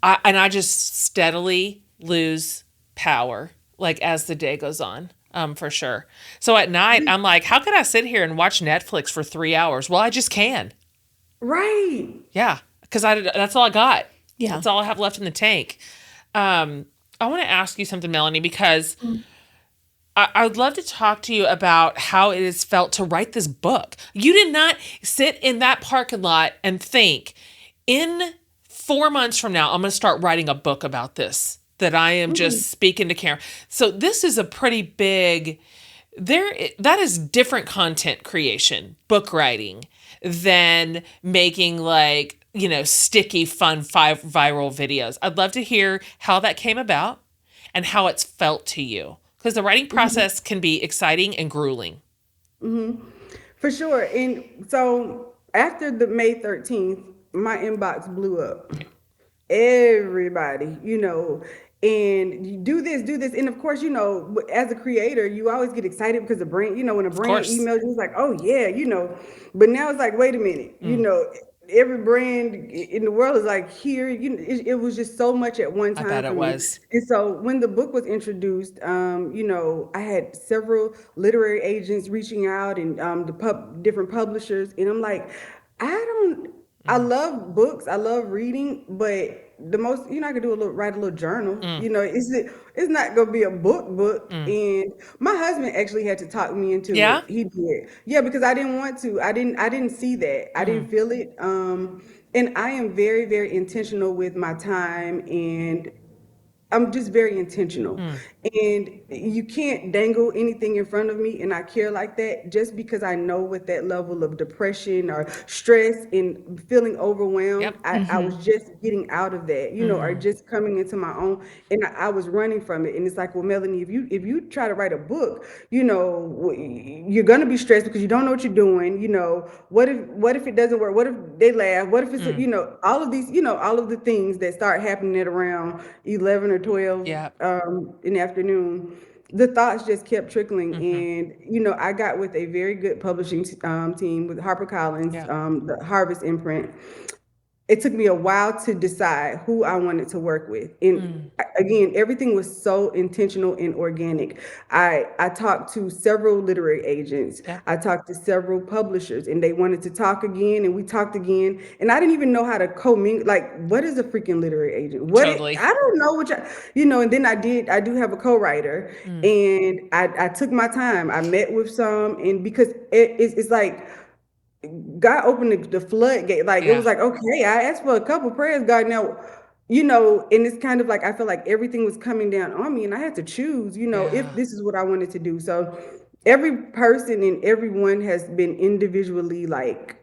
and I just steadily lose power like as the day goes on. For sure. So at night, I'm like, how could I sit here and watch Netflix for 3 hours? Well, I just can. Right. Yeah, because that's all I got. Yeah. That's all I have left in the tank. I want to ask you something, Melanie, because I would love to talk to you about how it has felt to write this book. You did not sit in that parking lot and think, in 4 months from now, I'm going to start writing a book about this, that I am just speaking to Karen. So this is a pretty big, that is different content creation, book writing, than making like, sticky, fun, viral videos. I'd love to hear how that came about and how it's felt to you. Because the writing process can be exciting and grueling. For sure. And so after the May 13th, my inbox blew up. Everybody, and you do this. And of course, as a creator, you always get excited because the brand, when a brand emails you, it's like, oh yeah, but now it's like, wait a minute, every brand in the world is like here, it was just so much at one time. I bet for it me. was. And so when the book was introduced, I had several literary agents reaching out and different publishers. And I'm like, I love books. I love reading, but the most, I could write a little journal. It's not gonna be a book. And my husband actually had to talk me into Yeah? it. He did, yeah, because I didn't want to. I didn't see that. I didn't feel it. And I am very, very intentional with my time, and I'm just very intentional. And you can't dangle anything in front of me and I care like that, just because I know with that level of depression or stress and feeling overwhelmed. Yep. I was just getting out of that, or just coming into my own, and I was running from it. And it's like, well, Melanie, if you try to write a book, you're gonna be stressed because you don't know what you're doing. What if it doesn't work? What if they laugh? What if it's all of these, all of the things that start happening at around 11 or 12 Yeah. in the afternoon. The thoughts just kept trickling. And I got with a very good publishing team with HarperCollins, Yeah. the Harvest imprint. It took me a while to decide who I wanted to work with. And again, everything was so intentional and organic. I talked to several literary agents. Yeah. I talked to several publishers, and they wanted to talk again, and we talked again. And I didn't even know how to commingle. Like, what is a freaking literary agent? Totally. I don't know what and then I do have a co-writer, and I took my time. I met with some, and because it's like, God opened the floodgate. Like, it was like, okay, I asked for a couple prayers, God. Now, and it's kind of like, I feel like everything was coming down on me and I had to choose, if this is what I wanted to do. So every person and everyone has been individually, like,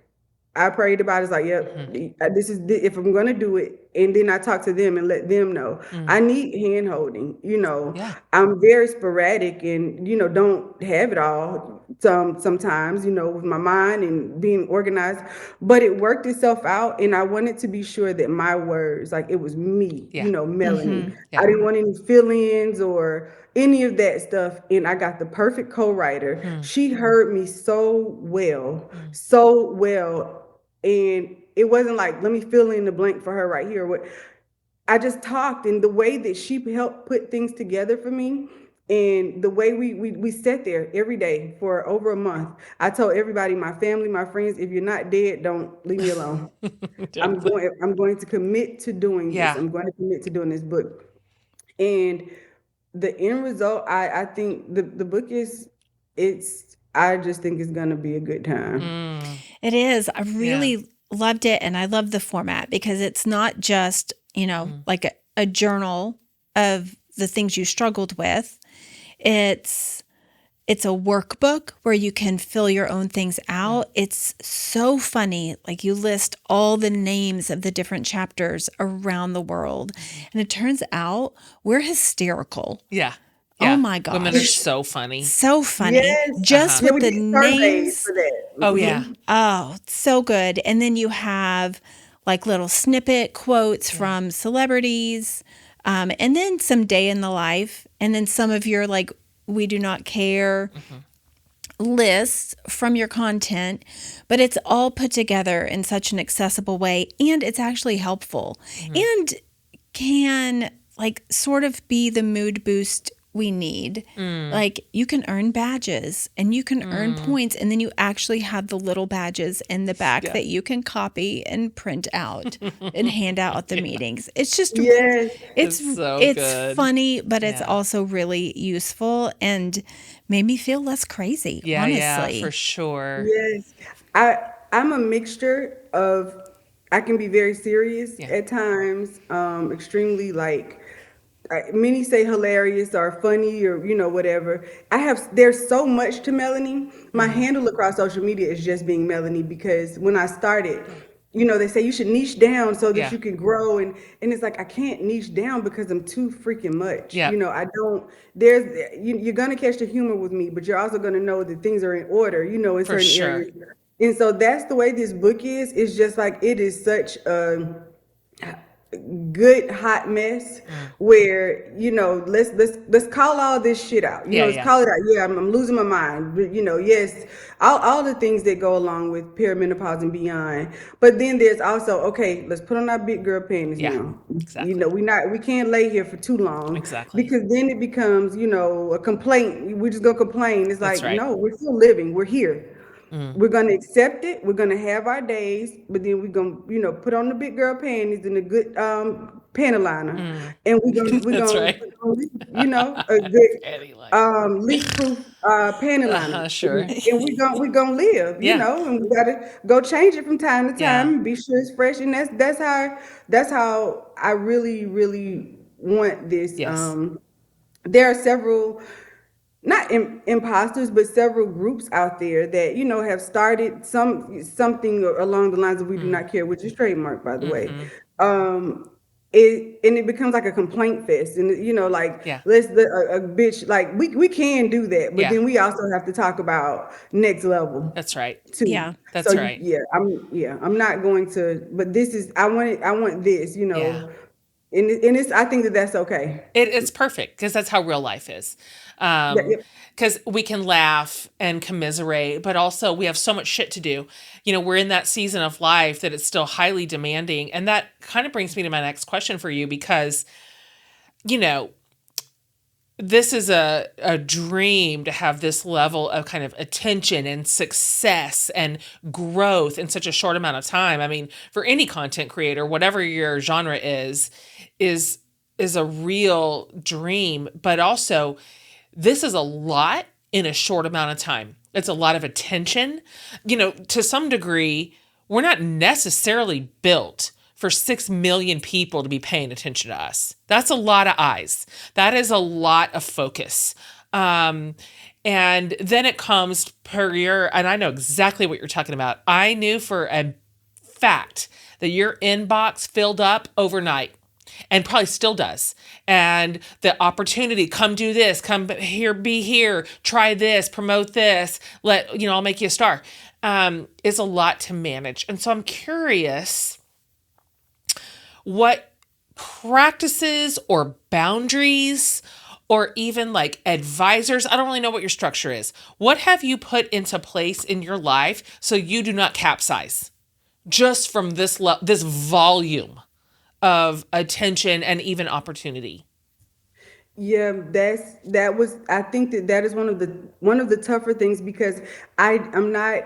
I prayed about it. It's like, yep, this is if I'm gonna do it. And then I talk to them and let them know I need hand holding. Yeah. I'm very sporadic and don't have it all sometimes, with my mind and being organized. But it worked itself out, and I wanted to be sure that my words, like, it was me, Yeah. Melanie. Yeah. I didn't want any feelings or any of that stuff. And I got the perfect co-writer. She heard me so well, so well. And it wasn't like, let me fill in the blank for her right here. What I just talked, and the way that she helped put things together for me, and the way we sat there every day for over a month. I told everybody, my family, my friends, if you're not dead, don't leave me alone. I'm going to commit to doing this. Yeah. I'm going to commit to doing this book. And the end result, I think the book is, it's I just think it's going to be a good time. It is. I really loved it. And I love the format because it's not just, like a journal of the things you struggled with. It's a workbook where you can fill your own things out. It's so funny. Like you list all the names of the different chapters around the world. And it turns out we're hysterical. Yeah. Oh my gosh. Women are so funny. So funny. Yes. Just with the names. For that. Oh, yeah. Oh, so good. And then you have like little snippet quotes from celebrities, and then some day in the life, and then some of your like we do not care lists from your content, but it's all put together in such an accessible way, and it's actually helpful and can like sort of be the mood boost we need. Like you can earn badges and you can earn points, and then you actually have the little badges in the back that you can copy and print out and hand out at the meetings. It's just it's so good. Funny, but it's also really useful and made me feel less crazy. Honestly. Yeah, for sure. Yes, I'm a mixture of. I can be very serious at times, extremely like. Many say hilarious or funny or whatever. There's so much to Melanie. My handle across social media is just being Melanie, because when I started, they say you should niche down so that you can grow, and it's like I can't niche down because I'm too freaking much. I don't. You're gonna catch the humor with me, but you're also gonna know that things are in order. In certain areas, and so that's the way this book is. It's just like it is such a good hot mess where let's call all this shit out. Let's call it out. I'm losing my mind, but yes, all the things that go along with perimenopause and beyond. But then there's also, okay, let's put on our big girl panties now. Exactly. We can't lay here for too long, because then it becomes a complaint. We just go complain. It's like, no, we're still living, we're here. We're going to accept it. We're going to have our days, but then we're going to, put on the big girl panties and a good panty liner. And we're going to, a good leak-proof panty liner. Sure. And we're going to live, and we got to go change it from time to time and be sure it's fresh. And that's how I really, really want this. There are several not imposters, but several groups out there that have started something along the lines of "we do not care," which is trademarked, by the way. It becomes like a complaint fest, and let's a bitch, like we can do that, but then we also have to talk about next level. That's right. Too. Yeah, that's right. I'm not going to, but this is I want this, And it's, I think that's okay. It's perfect, because that's how real life is. Because we can laugh and commiserate, but also we have so much shit to do. We're in that season of life that it's still highly demanding. And that kind of brings me to my next question for you, because, this is a dream to have this level of kind of attention and success and growth in such a short amount of time. I mean, for any content creator, whatever your genre is a real dream, but also this is a lot in a short amount of time. It's a lot of attention. To some degree, we're not necessarily built for 6 million people to be paying attention to us. That's a lot of eyes. That is a lot of focus. And then it comes per year, and I know exactly what you're talking about. I knew for a fact that your inbox filled up overnight. And probably still does. And the opportunity, come do this, come here, be here, try this, promote this, I'll make you a star, is a lot to manage. And so I'm curious what practices or boundaries or even like advisors, I don't really know what your structure is. What have you put into place in your life so you do not capsize just from this volume of attention and even opportunity? Yeah, I think that is one of the tougher things, because I'm not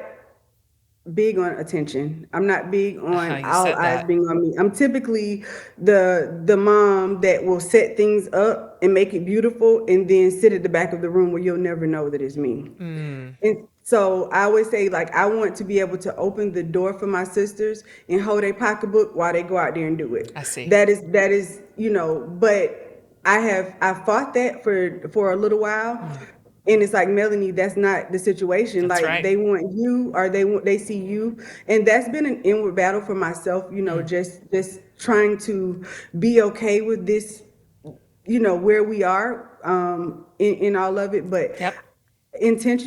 big on attention. I'm not big on all eyes being on me. I'm typically the mom that will set things up and make it beautiful and then sit at the back of the room where you'll never know that it's me. And So I always say, like, I want to be able to open the door for my sisters and hold a pocketbook while they go out there and do it. I see. That is, but I fought that for a little while. And it's like, Melanie, that's not the situation. That's like right. They want you, or they see you. And that's been an inward battle for myself, just trying to be okay with this, where we are in all of it. But Yep.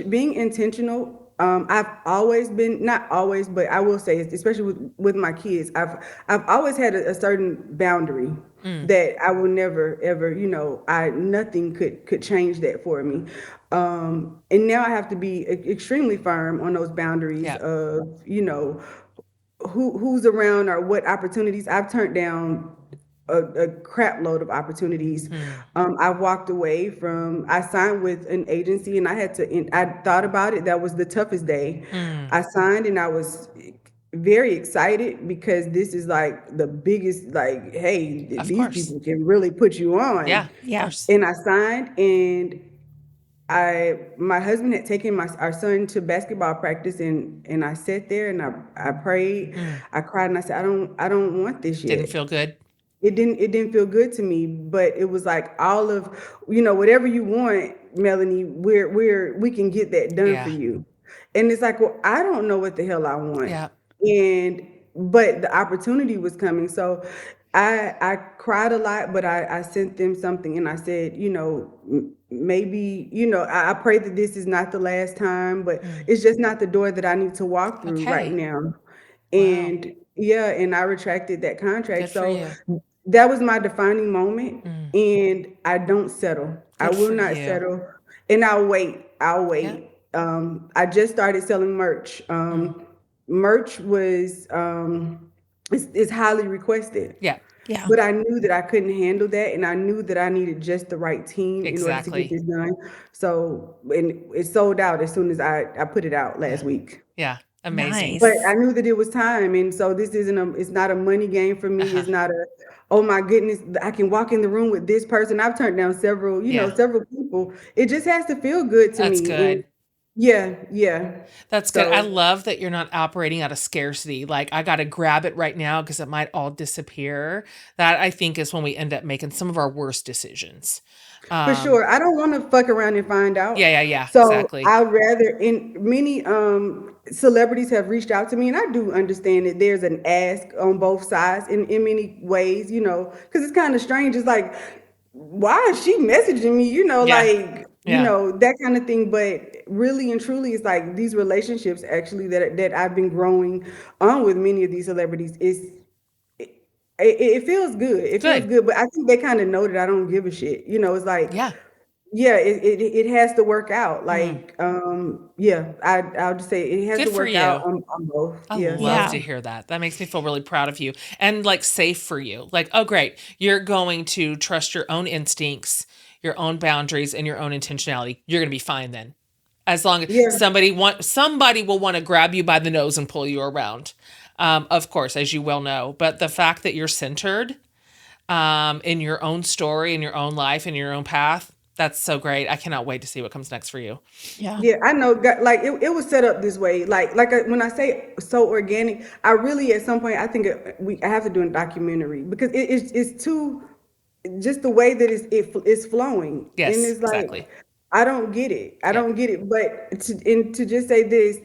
being intentional. I've always been, not always, but I will say, especially with my kids, I've always had a certain boundary that I will never ever, nothing could change that for me. And now I have to be extremely firm on those boundaries of, who's around or what opportunities. I've turned down a crap load of opportunities. I walked away from, I signed with an agency, and I thought about it. That was the toughest day. I signed, and I was very excited because this is like the biggest, like, hey, these people can really put you on. Yeah. Of course. And I signed, and my husband had taken our son to basketball practice, and I sat there and I prayed, I cried, and I said, I don't want this yet. Didn't feel good. It didn't feel good to me, but it was like, all of, whatever you want, Melanie, we can get that done for you. And it's like, well, I don't know what the hell I want. Yeah. But the opportunity was coming. So I cried a lot, but I sent them something, and I said, maybe, I pray that this is not the last time, but it's just not the door that I need to walk through right now. And and I retracted that contract. So that was my defining moment. And I don't settle. I will not settle. And I'll wait. I just started selling merch. Merch was it's highly requested. Yeah. But I knew that I couldn't handle that, and I knew that I needed just the right team in order to get this done. So, and it sold out as soon as I put it out last week. Yeah. Amazing. Nice. But I knew that it was time, and so this it's not a money game for me. It's not oh my goodness, I can walk in the room with this person. I've turned down several, several people. It just has to feel good to me. That's good. And yeah. That's good. I love that you're not operating out of scarcity. Like, I got to grab it right now because it might all disappear. That, I think, is when we end up making some of our worst decisions. For sure. I don't want to fuck around and find out. Yeah. So exactly. I'd rather, in many celebrities have reached out to me, and I do understand that there's an ask on both sides in many ways, because it's kind of strange. It's like, why is she messaging me? That kind of thing. But really and truly, it's like these relationships actually that I've been growing on with many of these celebrities it feels good. It feels good, but I think they kind of know that I don't give a shit. It's like, it has to work out. Like, I'll just say it has to work out on both. I love to hear that. That makes me feel really proud of you and like safe for you. Like, oh, great. You're going to trust your own instincts, your own boundaries, and your own intentionality. You're going to be fine then. As long as somebody will want to grab you by the nose and pull you around. Of course, as you well know, but the fact that you're centered in your own story, in your own life, in your own path, that's so great. I cannot wait to see what comes next for you. Yeah, I know. Like it was set up this way. When I say so organic, I really at some point I think I have to do a documentary because it's too just the way that it's flowing. Yes, and it's like, exactly. I don't get it. I don't get it. But to just say this.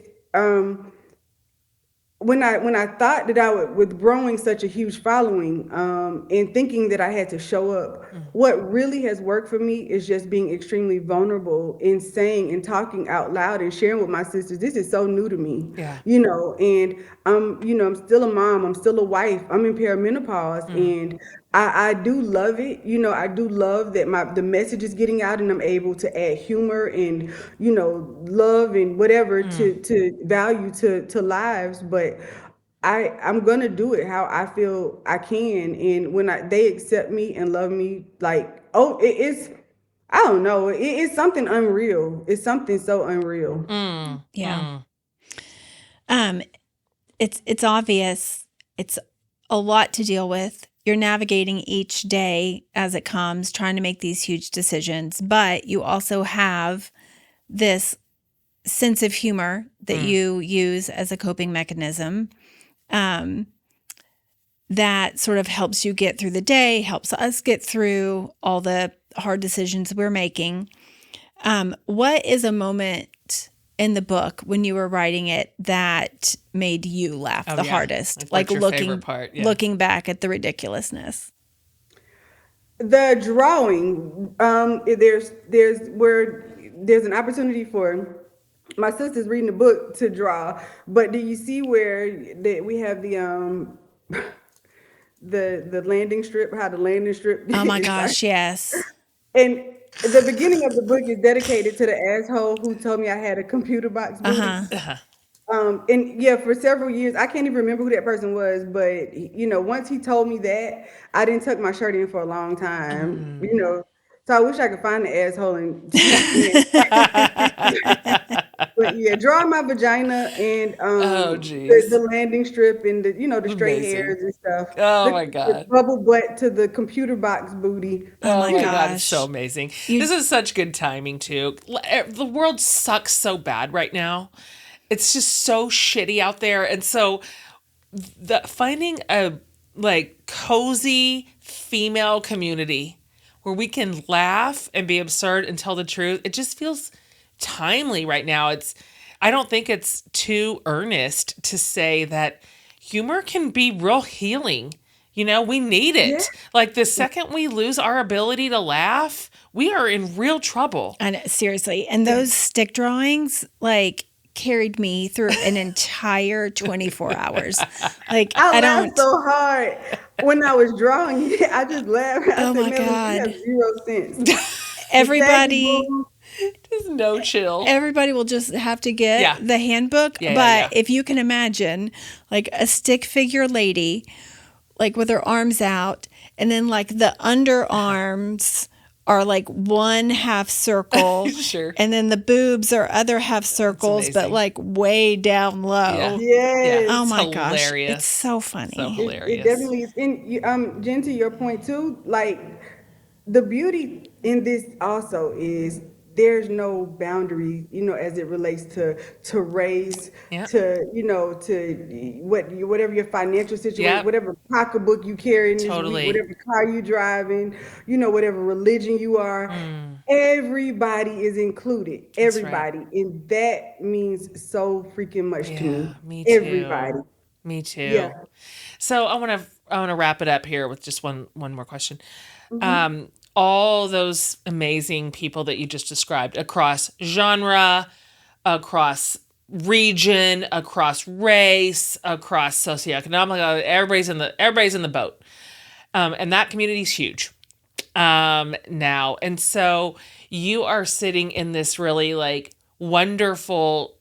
When I thought that I would, with growing such a huge following, and thinking that I had to show up, what really has worked for me is just being extremely vulnerable in saying and talking out loud and sharing with my sisters. This is so new to me, and I'm still a mom, I'm still a wife, I'm in perimenopause, and I do love it. I do love that the message is getting out, and I'm able to add humor and, love and whatever to value to lives. But I'm gonna do it how I feel I can, and when they accept me and love me, like, it's I don't know, it's something unreal. It's something so unreal. It's obvious. It's a lot to deal with. You're navigating each day as it comes, trying to make these huge decisions, but you also have this sense of humor that you use as a coping mechanism, that sort of helps you get through the day, helps us get through all the hard decisions we're making. What is a moment in the book when you were writing it that made you laugh the hardest? Like looking back at the ridiculousness. The drawing, there's an opportunity for my sister's reading the book to draw, but do you see where we have the landing strip, how the landing strip? Oh my gosh, yes. And the beginning of the book is dedicated to the asshole who told me I had a computer box booty. And yeah, for several years, I can't even remember who that person was, but once he told me that, I didn't tuck my shirt in for a long time, so I wish I could find the asshole and but yeah, drawing my vagina and the landing strip and the the straight hairs and stuff. Oh my God. The bubble butt to the computer box booty. Oh my God, it's so amazing. This is such good timing too. The world sucks so bad right now. It's just so shitty out there. And so finding a cozy female community where we can laugh and be absurd and tell the truth, it just feels timely right now. I don't think it's too earnest to say that humor can be real healing. We need it. Yeah. The second we lose our ability to laugh, we are in real trouble. I know, seriously. And those stick drawings, carried me through an entire 24 hours. I laughed so hard when I was drawing it. I just laughed. Oh my God. You have 0 sense. Everybody, just no chill. Everybody will just have to get the handbook. But if you can imagine a stick figure lady, with her arms out, and then the underarms are one half circle. Sure. And then the boobs are other half circles, but way down low. Yeah. Oh my gosh. It's so funny. So hilarious. It definitely is. And Jen, to your point too, the beauty in this also is there's no boundary, as it relates to race, to to whatever your financial situation, whatever pocketbook you carry in this week, whatever car you driving, whatever religion you are, everybody is included. Everybody. Right. And that means so freaking much to me. Me too. Everybody. Me too. Yeah. So I want to wrap it up here with just one more question. Mm-hmm. All those amazing people that you just described across genre, across region, across race, across socioeconomic, everybody's in the boat. And that community is huge now. And so you are sitting in this really wonderful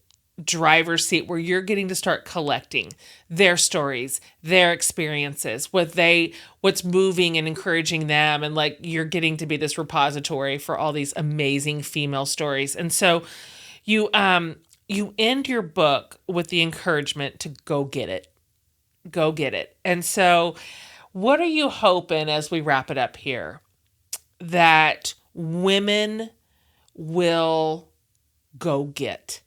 driver's seat where you're getting to start collecting their stories, their experiences, what's moving and encouraging them. And you're getting to be this repository for all these amazing female stories. And so you end your book with the encouragement to go get it. Go get it. And so what are you hoping as we wrap it up here that women will go get?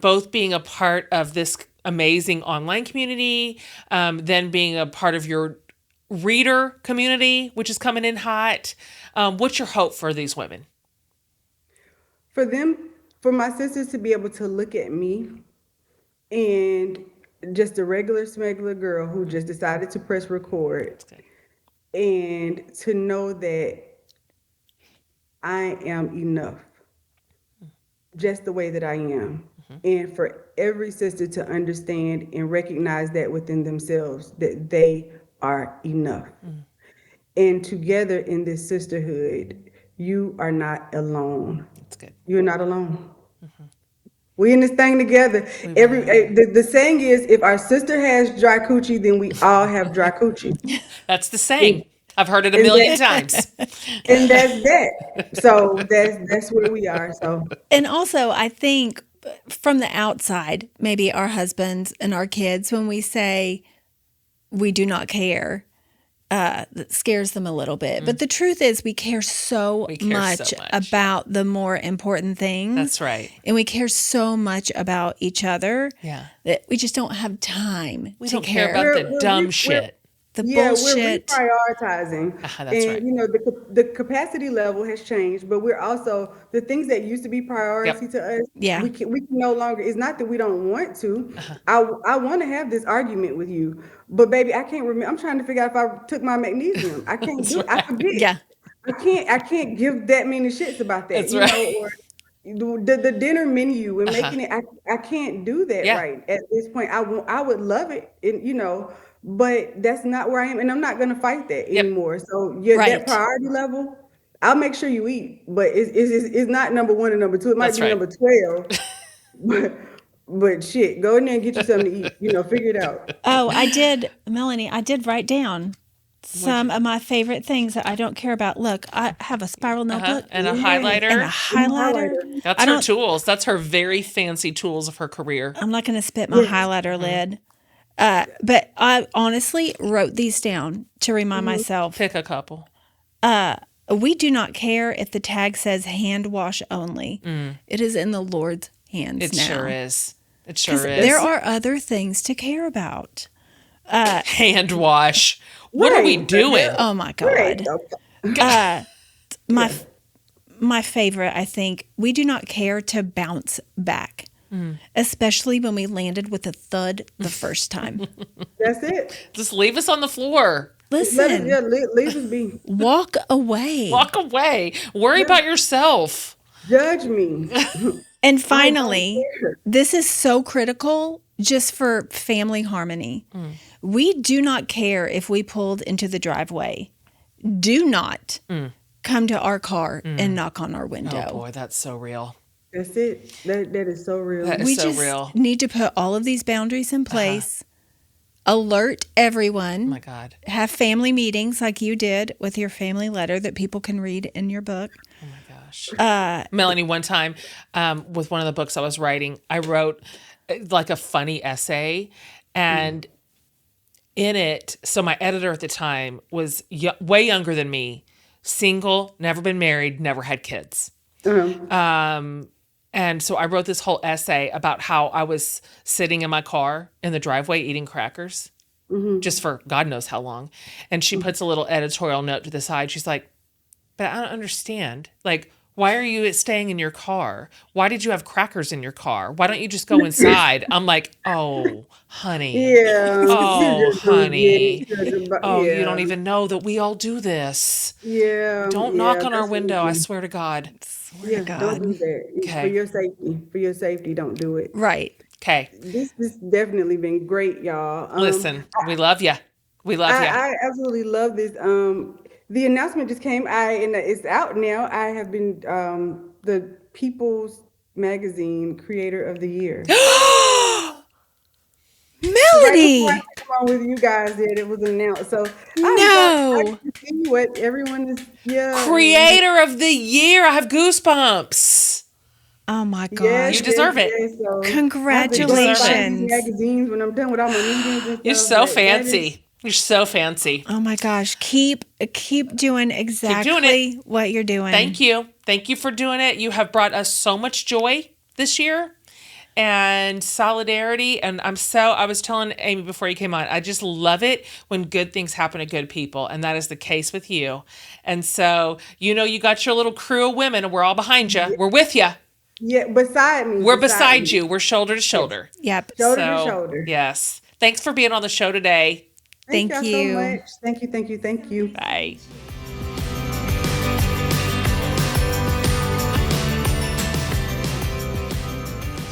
Both being a part of this amazing online community, then being a part of your reader community, which is coming in hot. What's your hope for these women? For my sisters to be able to look at me and just a regular smuggler girl who just decided to press record and to know that I am enough just the way that I am. And for every sister to understand and recognize that within themselves, that they are enough. And together in this sisterhood, you are not alone. That's good. You're not alone. We're in this thing together. The saying is, if our sister has dry coochie, then we all have dry coochie. That's the saying. I've heard it a million times. And that's that. So that's where we are. So. And also, I think from the outside, maybe our husbands and our kids, when we say we do not care, that scares them a little bit. But the truth is we care so much about the more important things. That's right. And we care so much about each other that we just don't have time We don't care about the dumb shit. The bullshit. We're reprioritizing. That's right. You know, the capacity level has changed, but we're also, the things that used to be priority to us, we can no longer, it's not that we don't want to. I want to have this argument with you, but baby, I can't remember. I'm trying to figure out if I took my magnesium. I can't do it. I forget. Yeah. I can't give that many shits about that. That's right. Or the dinner menu and making it, I can't do that right at this point. I would love it, and but that's not where I am, and I'm not going to fight that anymore. So that priority level, I'll make sure you eat, but it's not number 1 and number 2. It might be number 12. But shit, go in there and get you something to eat. Figure it out. Oh, I did, Melanie. I did write down some of my favorite things that I don't care about. Look, I have a spiral notebook and a highlighter. And a highlighter. That's her tools. That's her very fancy tools of her career. I'm not going to spit my highlighter lid. But I honestly wrote these down to remind myself. Pick a couple. We do not care if the tag says hand wash only. It is in the Lord's hands It now. sure is. It sure is. There are other things to care about. Hand wash. What are we doing? Oh my God. My favorite, I think, we do not care to bounce back. Especially when we landed with a thud the first time. That's it. Just leave us on the floor. Listen. Leave us be. Walk away. Walk away. Worry about yourself. Judge me. And finally, this is so critical just for family harmony. We do not care if we pulled into the driveway. Do not come to our car and knock on our window. Oh boy, that's so real. That's it. That is so real. That is so real. We just need to put all of these boundaries in place. Alert everyone. Oh my God. Have family meetings like you did with your family letter that people can read in your book. Oh my gosh. Melanie, one time with one of the books I was writing, I wrote like a funny essay, and in it, so my editor at the time was way younger than me, single, never been married, never had kids. And so I wrote this whole essay about how I was sitting in my car in the driveway eating crackers just for God knows how long. And she puts a little editorial note to the side. She's like, but I don't understand. Like, why are you staying in your car? Why did you have crackers in your car? Why don't you just go inside? I'm like, oh, honey. Yeah. Oh, honey. Oh, you don't even know that we all do this. Yeah. Don't knock on our window. I swear to God. Swear to God. Don't do that. Okay. For your safety, don't do it. Right. Okay. This has definitely been great, y'all. Listen, we love you. We love you. I absolutely love this. The announcement just came. And it's out now. I have been the People's Magazine Creator of the Year. Melanie! Right before I came on with you guys, it was announced. So no, I see what everyone is. Creator of the Year. I have goosebumps. Oh my gosh! Yes, you deserve it. So congratulations! Magazines when I'm done with all my meetings and You're stuff, so fancy. You're so fancy. Oh my gosh! Keep doing exactly what you're doing. Thank you for doing it. You have brought us so much joy this year and solidarity. And I was telling Amy before you came on, I just love it when good things happen to good people. And that is the case with you. And so, you got your little crew of women and we're all behind you. We're with you. Yeah, beside me. We're beside you. We're shoulder to shoulder. Yep. Shoulder to shoulder. Yes. Thanks for being on the show today. Thank you so much. Thank you. Bye.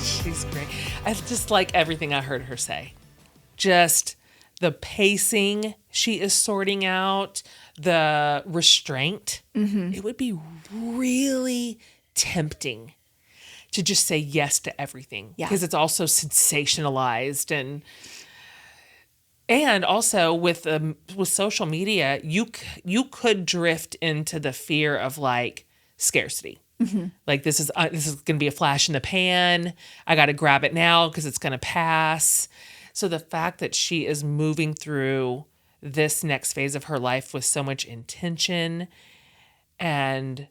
She's great. I just like everything I heard her say. Just the pacing she is sorting out, the restraint. It would be really tempting to just say yes to everything because it's also sensationalized and also with social media, you could drift into the fear of like scarcity. Like this is going to be a flash in the pan. I got to grab it now because it's going to pass. So the fact that she is moving through this next phase of her life with so much intention and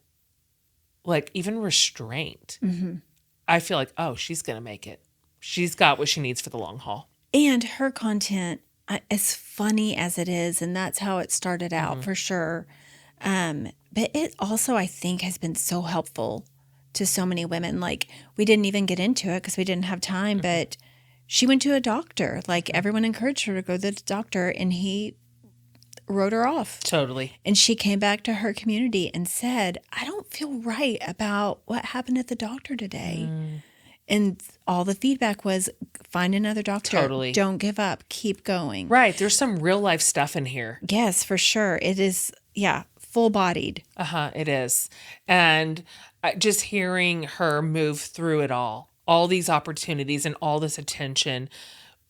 like even restraint. Mm-hmm. I feel like, oh, she's going to make it. She's got what she needs for the long haul. And her content, as funny as it is, and that's how it started out for sure. But it also, I think, has been so helpful to so many women. Like, we didn't even get into it because we didn't have time, but she went to a doctor. Like, everyone encouraged her to go to the doctor, and he wrote her off. Totally. And she came back to her community and said, I don't feel right about what happened at the doctor today. And all the feedback was, find another doctor. Totally. Don't give up. Keep going. Right. There's some real life stuff in here. Yes, for sure. It is, full bodied. It is. And just hearing her move through it all these opportunities and all this attention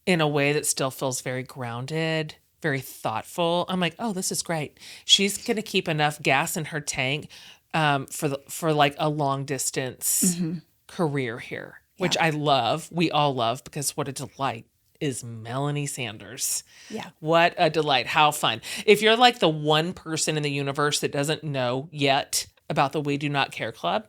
in a way that still feels very grounded, very thoughtful. I'm like, oh, this is great. She's going to keep enough gas in her tank for like a long distance career here, which I love. We all love, because what a delight is Melani Sanders. Yeah. What a delight. How fun. If you're like the one person in the universe that doesn't know yet about the We Do Not Care Club,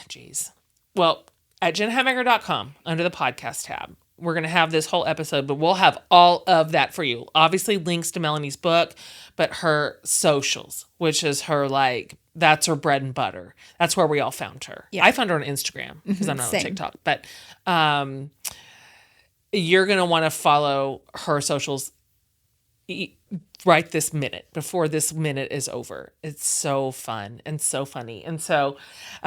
geez. Well, at jenhatmaker.com, under the podcast tab, we're going to have this whole episode, but we'll have all of that for you. Obviously, links to Melani's book, but her socials, which is her, like, that's her bread and butter. That's where we all found her. Yeah. I found her on Instagram because I'm not on TikTok. But you're going to want to follow her socials right this minute, before this minute is over. It's so fun and so funny. And so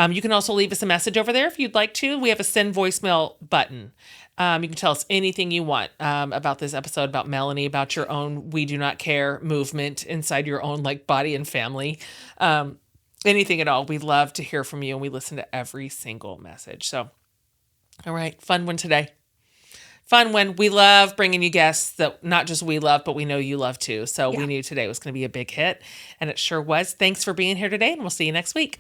you can also leave us a message over there if you'd like to. We have a send voicemail button. You can tell us anything you want about this episode, about Melani, about your own We Do Not Care movement inside your own like body and family. Anything at all. We love to hear from you, and we listen to every single message. So, all right, fun one today. Fun one. We love bringing you guests that not just we love, but we know you love too. So we knew today was going to be a big hit, and it sure was. Thanks for being here today, and we'll see you next week.